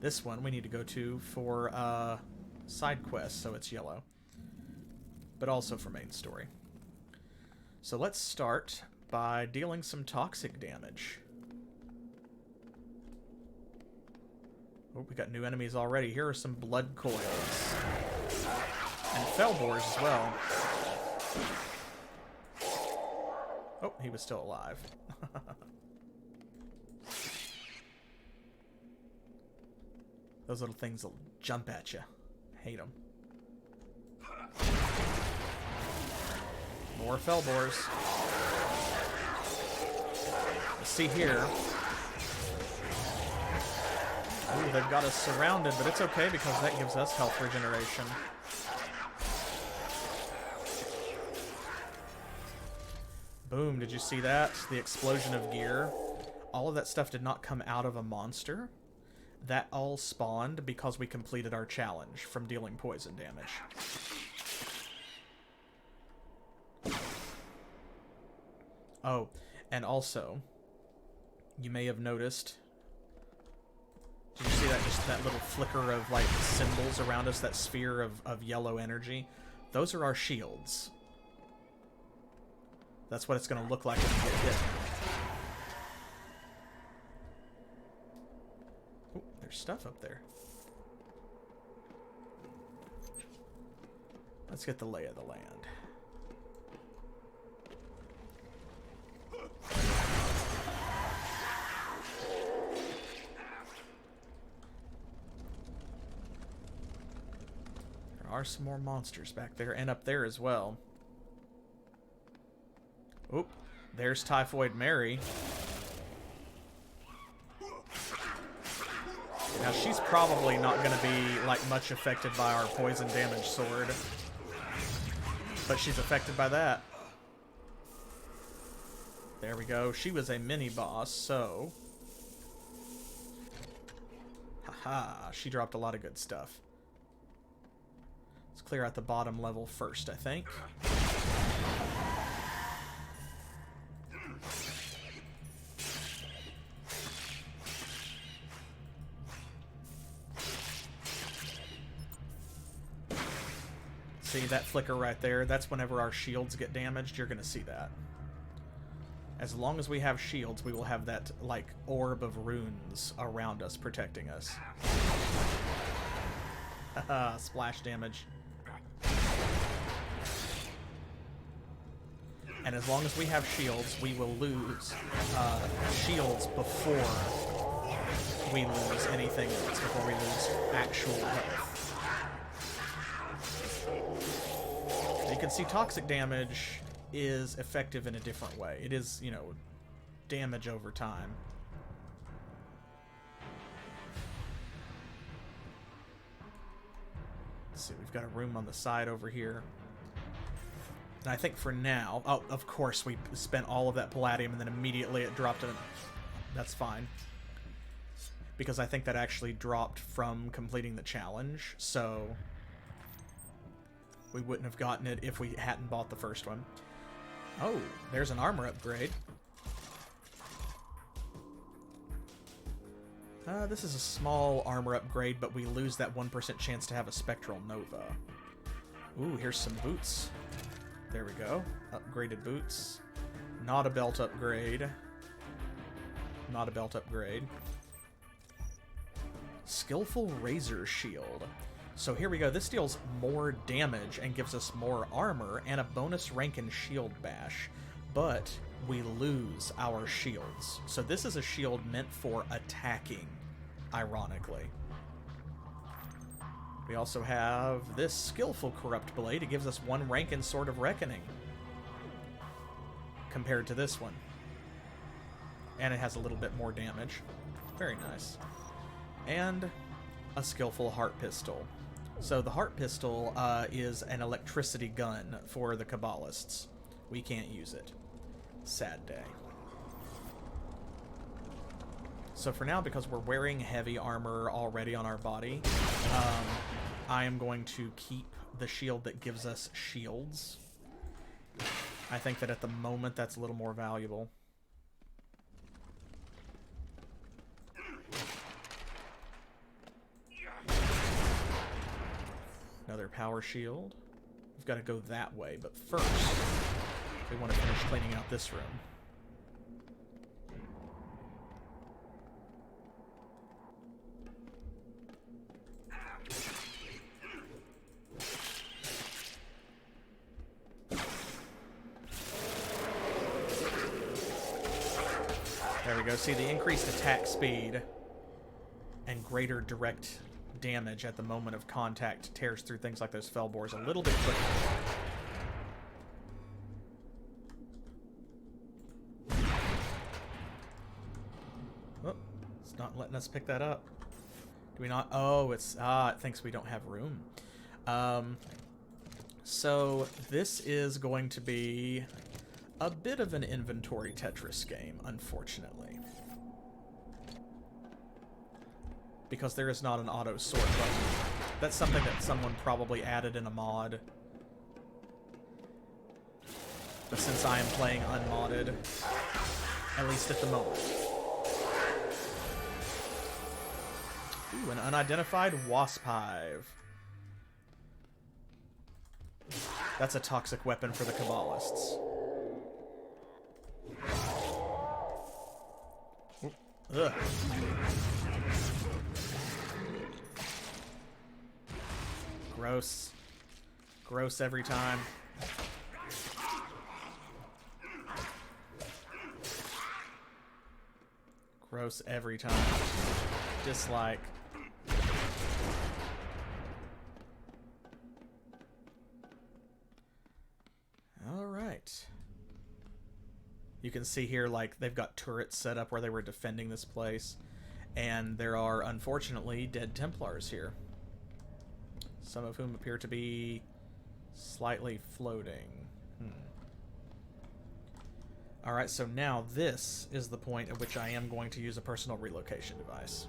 This one we need to go to for side quests, so it's yellow. But also for main story. So let's start by dealing some toxic damage. Oh, we got new enemies already. Here are some blood coils. And Fellboars as well. Oh, he was still alive. Those little things will jump at you. Hate them. More Fellboars. Let's see here. Ooh, they've got us surrounded, but it's okay because that gives us health regeneration. Boom, did you see that? The explosion of gear. All of that stuff did not come out of a monster. That all spawned because we completed our challenge from dealing poison damage. Oh, and also, you may have noticed... Did you see that, just that little flicker of, like, symbols around us, that sphere of yellow energy? Those are our shields. That's what it's going to look like when you get hit. Oh, there's stuff up there. Let's get the lay of the land. There are some more monsters back there, and up there as well. Oop, there's Typhoid Mary. Now, she's probably not going to be, like, much affected by our poison damage sword. But she's affected by that. There we go. She was a mini-boss, so... Haha, she dropped a lot of good stuff. Let's clear out the bottom level first, I think. See that flicker right there? That's whenever our shields get damaged, you're going to see that. As long as we have shields, we will have that, like, orb of runes around us protecting us. Haha, splash damage. And as long as we have shields, we will lose shields before we lose anything else, before we lose actual health. You can see toxic damage is effective in a different way. It is, you know, damage over time. Let's see, we've got a room on the side over here. And I think for now... Oh, of course, we spent all of that palladium and then immediately it dropped it. That's fine. Because I think that actually dropped from completing the challenge, so... we wouldn't have gotten it if we hadn't bought the first one. Oh, there's an armor upgrade. This is a small armor upgrade, but we lose that 1% chance to have a Spectral Nova. Ooh, here's some boots. There we go. Upgraded boots. Not a belt upgrade. Not a belt upgrade. Skillful Razor Shield. So here we go. This deals more damage and gives us more armor and a bonus rank in Shield Bash. But we lose our shields. So this is a shield meant for attacking, ironically. We also have this Skillful Corrupt Blade. It gives us 1 rank in Sword of Reckoning compared to this one. And it has a little bit more damage. Very nice. And a Skillful Heart Pistol. So the Heart Pistol is an electricity gun for the Kabbalists. We can't use it. Sad day. So for now, because we're wearing heavy armor already on our body, I am going to keep the shield that gives us shields. I think that at the moment that's a little more valuable. Another power shield. We've got to go that way, but first, we want to finish cleaning out this room. There we go. See, the increased attack speed and greater direct damage at the moment of contact tears through things like those fell bores a little bit quicker. Oh, it's not letting us pick that up. Do we not? Oh, it thinks we don't have room. So this is going to be a bit of an inventory Tetris game, unfortunately. Because there is not an auto sort button. That's something that someone probably added in a mod. But since I am playing unmodded, at least at the moment. Ooh, an unidentified wasp hive. That's a toxic weapon for the Kabbalists. Ugh. Gross. Gross every time. Gross every time. Dislike. Alright. You can see here, like, they've got turrets set up where they were defending this place. And there are, unfortunately, dead Templars here. Some of whom appear to be slightly floating. Alright, so now this is the point at which I am going to use a personal relocation device.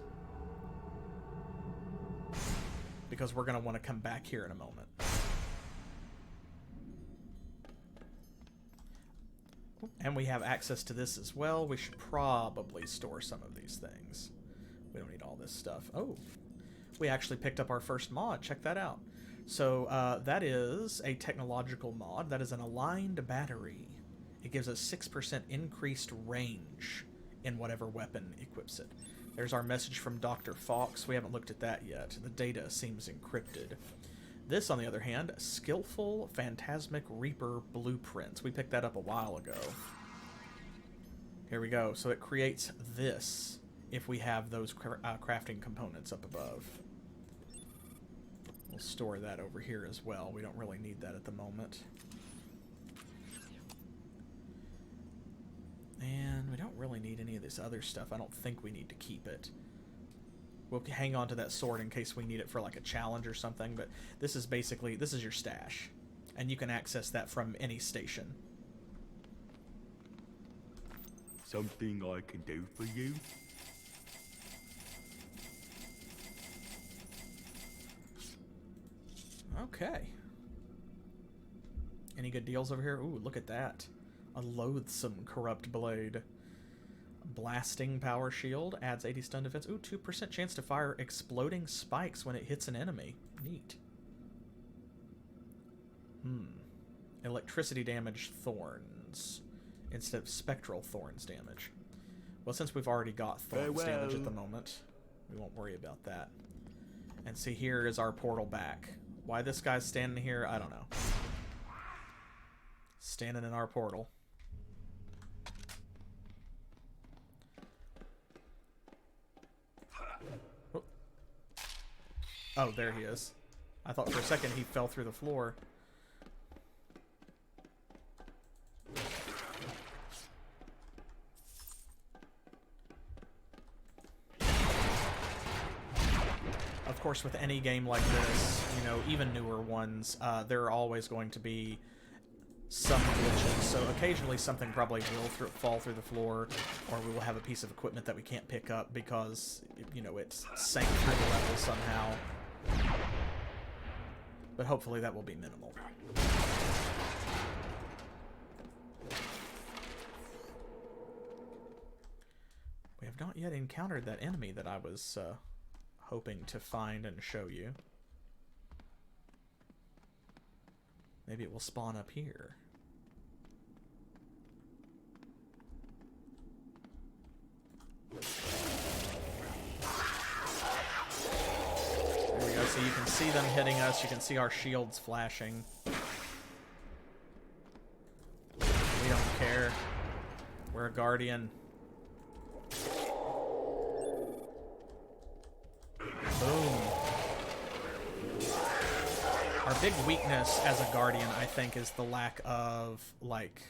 Because we're going to want to come back here in a moment. And we have access to this as well. We should probably store some of these things. We don't need all this stuff. Oh, we actually picked up our first mod. Check that out. So that is a technological mod. That is an aligned battery. It gives us 6% increased range in whatever weapon equips it. There's our message from Dr. Fox. We haven't looked at that yet. The data seems encrypted. This, on the other hand, skillful Phantasmic Reaper blueprints. We picked that up a while ago. Here we go. So it creates this if we have those crafting components up above. We'll store that over here as well. We don't really need that at the moment. And we don't really need any of this other stuff. I don't think we need to keep it. We'll hang on to that sword in case we need it for like a challenge or something, but this is basically, this is your stash. And you can access that from any station. Something I can do for you? Okay. Any good deals over here? Ooh, look at that. A loathsome corrupt blade. Blasting power shield adds 80 stun defense. Ooh, 2% chance to fire exploding spikes when it hits an enemy. Neat. Electricity damage thorns instead of spectral thorns damage. Well, since we've already got thorns damage at the moment, we won't worry about that. And see, here is our portal back. Why this guy's standing here, I don't know. Standing in our portal. Oh, there he is. I thought for a second he fell through the floor. Of course, with any game like this, you know, even newer ones, there are always going to be some glitches. So occasionally something probably will fall through the floor, or we will have a piece of equipment that we can't pick up because, you know, it's sank through the level somehow. But hopefully that will be minimal. We have not yet encountered that enemy that I was hoping to find and show you. Maybe it will spawn up here. There we go, so you can see them hitting us, you can see our shields flashing. We don't care. We're a guardian. Boom. Our big weakness as a guardian, I think, is the lack of, like,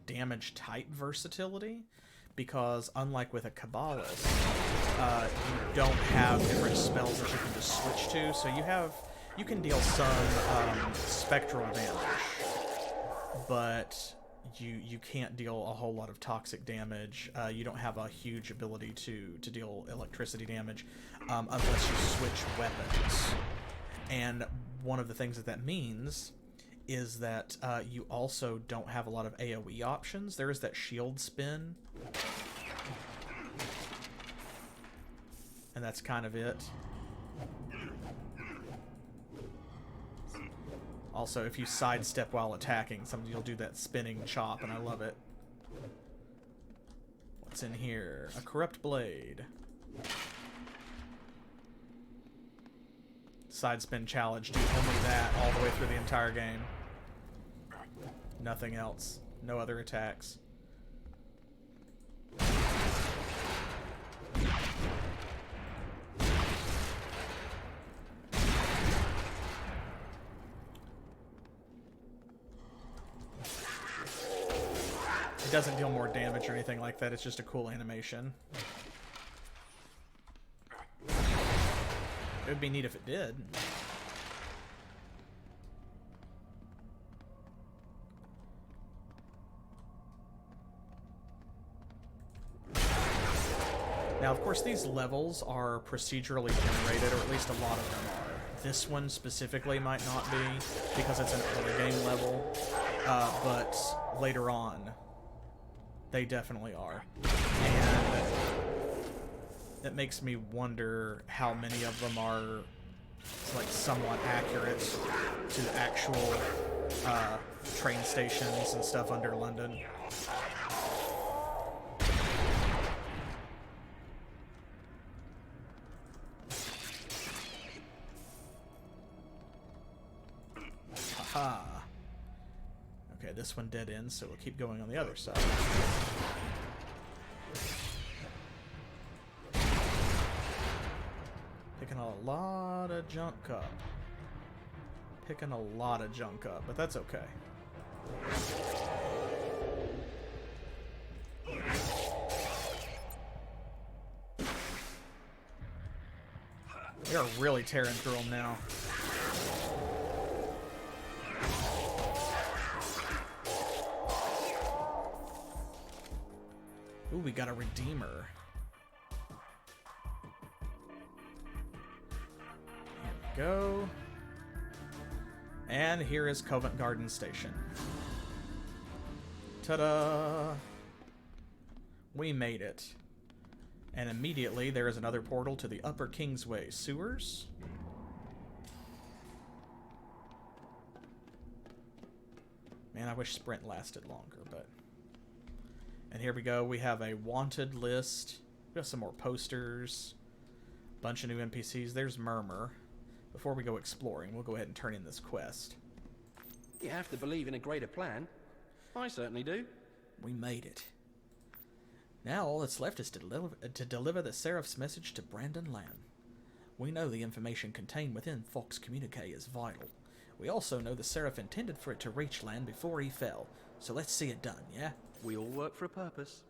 damage type versatility. Because, unlike with a Kabbalist, you don't have different spells that you can just switch to. So you can deal some spectral damage, but you can't deal a whole lot of toxic damage. You don't have a huge ability to deal electricity damage unless you switch weapons. And one of the things that means is that you also don't have a lot of AoE options. There is that shield spin, and that's kind of it. Also, if you sidestep while attacking, sometimes you'll do that spinning chop, and I love it. What's in here? A corrupt blade. Side spin challenge. Do only that all the way through the entire game. Nothing else. No other attacks. It doesn't deal more damage or anything like that. It's just a cool animation. It would be neat if it did. Now, of course, these levels are procedurally generated, or at least a lot of them are. This one specifically might not be, because it's an early game level, but later on, they definitely are. And that makes me wonder how many of them are like somewhat accurate to actual train stations and stuff under London. Haha. Okay, this one dead ends, so we'll keep going on the other side. Picking a lot of junk up. Picking a lot of junk up, but that's okay. We are really tearing through them now. Ooh, we got a Redeemer. Go. And here is Covent Garden Station. Ta-da! We made it. And immediately there is another portal to the Upper Kingsway sewers. Man, I wish sprint lasted longer, but... And here we go. We have a wanted list. We have some more posters. Bunch of new NPCs. There's Murmur. Before we go exploring, we'll go ahead and turn in this quest. You have to believe in a greater plan. I certainly do. We made it. Now all that's left is to deliver the Seraph's message to Brandon Lan. We know the information contained within Fox Communique is vital. We also know the Seraph intended for it to reach Lan before he fell. So let's see it done, yeah? We all work for a purpose.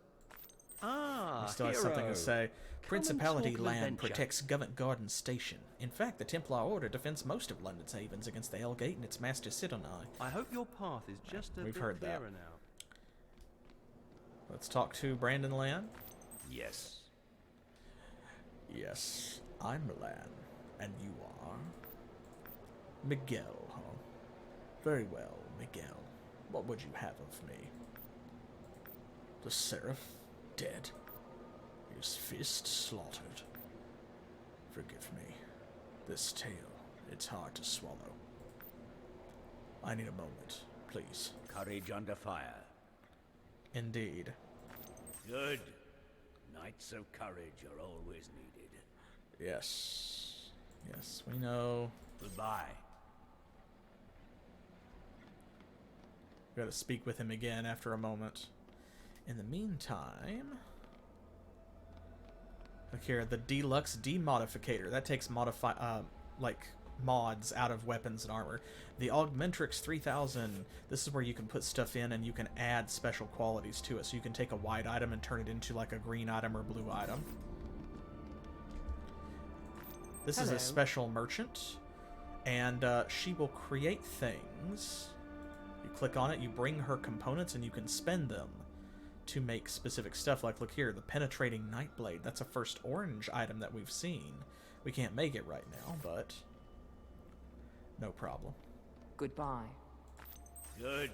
Ah, he still has something to say. Principality Land protects Covent Garden Station. In fact, the Templar Order defends most of London's havens against the Hellgate and its master Sidonai. I hope your path is just a We've bit heard clearer that. now. Let's talk to Brandon Lan. Yes. Yes, I'm Lan, and you are? Miguel, huh? Very well, Miguel. What would you have of me? The Seraph dead. His fist slaughtered. Forgive me. This tale, it's hard to swallow. I need a moment, please. Courage under fire. Indeed. Good. Knights of courage are always needed. Yes. Yes, we know. Goodbye. We gotta speak with him again after a moment. In the meantime... Look here, the Deluxe Demodificator. That takes mods out of weapons and armor. The Augmentrix 3000. This is where you can put stuff in and you can add special qualities to it. So you can take a white item and turn it into like a green item or blue item. This is a special merchant. And she will create things. You click on it, you bring her components, and you can spend them to make specific stuff. Like, look here, the Penetrating Nightblade. That's a first orange item that we've seen. We can't make it right now, but no problem. Goodbye. Good.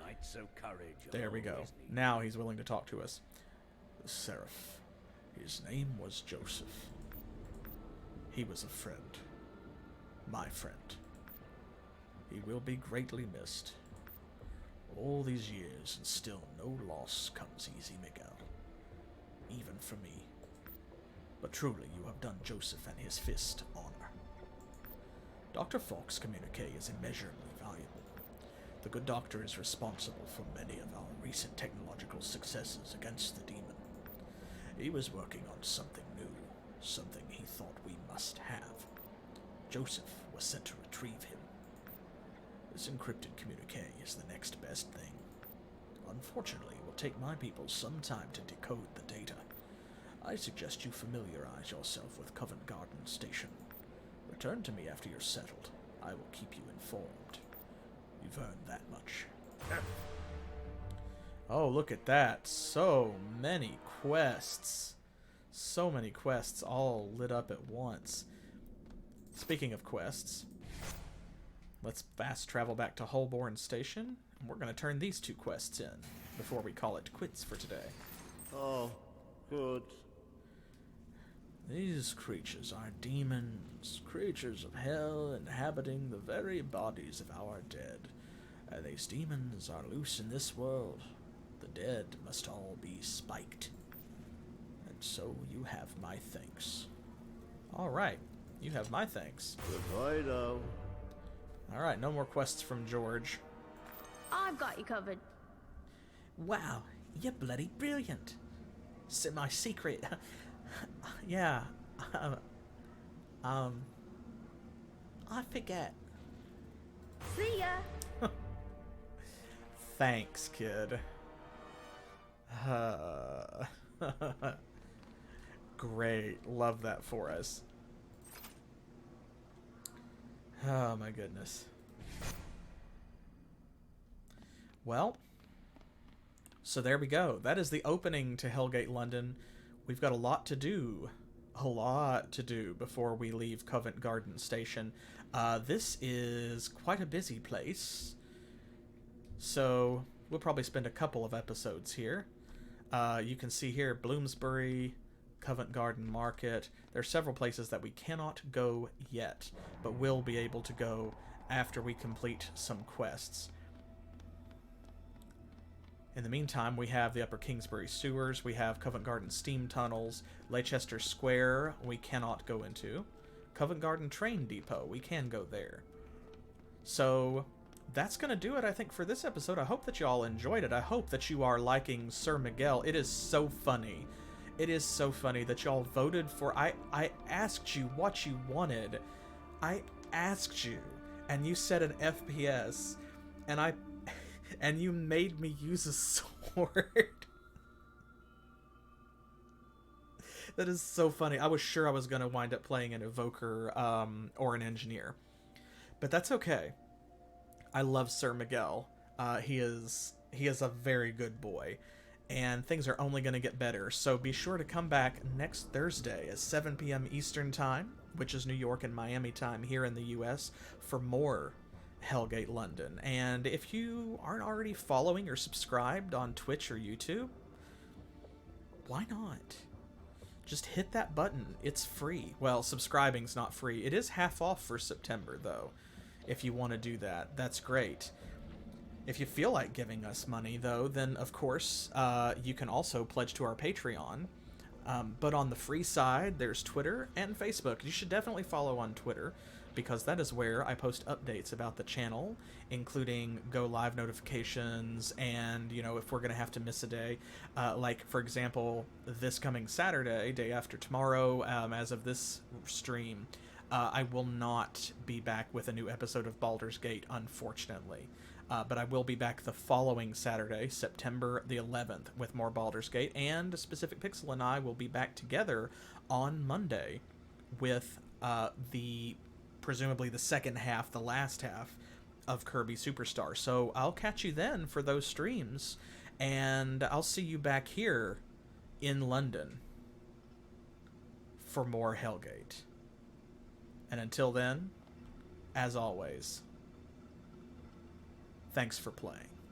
Knights of courage. There we go. always need- Now he's willing to talk to us. The Seraph. His name was Joseph. He was a friend. My friend. He will be greatly missed. All these years and still no loss comes easy, Miguel. Even for me. But truly you have done Joseph and his fist honor. Dr. Fawkes' communique is immeasurably valuable. The good doctor is responsible for many of our recent technological successes against the demon. He was working on something new, something he thought we must have. Joseph was sent to retrieve him. This encrypted communique is the next best thing. Unfortunately, it will take my people some time to decode the data. I suggest you familiarize yourself with Covent Garden Station. Return to me after you're settled. I will keep you informed. You've earned that much. Oh, look at that. So many quests. So many quests all lit up at once. Speaking of quests, let's fast travel back to Holborn Station, and we're going to turn these 2 quests in before we call it quits for today. Oh, good. These creatures are demons, creatures of hell inhabiting the very bodies of our dead. And these demons are loose in this world. The dead must all be spiked. And so you have my thanks. All right. You have my thanks. Goodbye now. All right. No more quests from George. I've got you covered. Wow. You're bloody brilliant. Semi-secret. Yeah. I forget. See ya. Thanks, kid. Great. Love that for us. Oh, my goodness. Well, so there we go. That is the opening to Hellgate London. We've got a lot to do. A lot to do before we leave Covent Garden Station. This is quite a busy place. So we'll probably spend a couple of episodes here. You can see here Bloomsbury, Covent Garden Market. There are several places that we cannot go yet, but will be able to go after we complete some quests. In the meantime, we have the Upper Kingsbury Sewers, we have Covent Garden Steam Tunnels, Leicester Square we cannot go into, Covent Garden Train Depot, we can go there. So that's going to do it, I think, for this episode. I hope that you all enjoyed it. I hope that you are liking Sir Miguel. It is so funny. It is so funny that y'all voted for... I asked you what you wanted. I asked you, and you said an FPS, and you made me use a sword. That is so funny. I was sure I was going to wind up playing an Evoker or an Engineer. But that's okay. I love Sir Miguel. He is a very good boy. And things are only going to get better. So be sure to come back next Thursday at 7 p.m. Eastern Time, which is New York and Miami time here in the U.S., for more Hellgate London. And if you aren't already following or subscribed on Twitch or YouTube, why not? Just hit that button. It's free. Well, subscribing's not free. It is half off for September, though. If you want to do that, that's great. If you feel like giving us money, though, then, of course, you can also pledge to our Patreon. But on the free side, there's Twitter and Facebook. You should definitely follow on Twitter, because that is where I post updates about the channel, including go live notifications and, you know, if we're going to have to miss a day. Like, for example, this coming Saturday, day after tomorrow, as of this stream, I will not be back with a new episode of Baldur's Gate, unfortunately. But I will be back the following Saturday, September the 11th, with more Baldur's Gate, and Specific Pixel and I will be back together on Monday with presumably the second half, the last half of Kirby Superstar. So I'll catch you then for those streams, and I'll see you back here in London for more Hellgate. And until then, as always, Thanks for playing.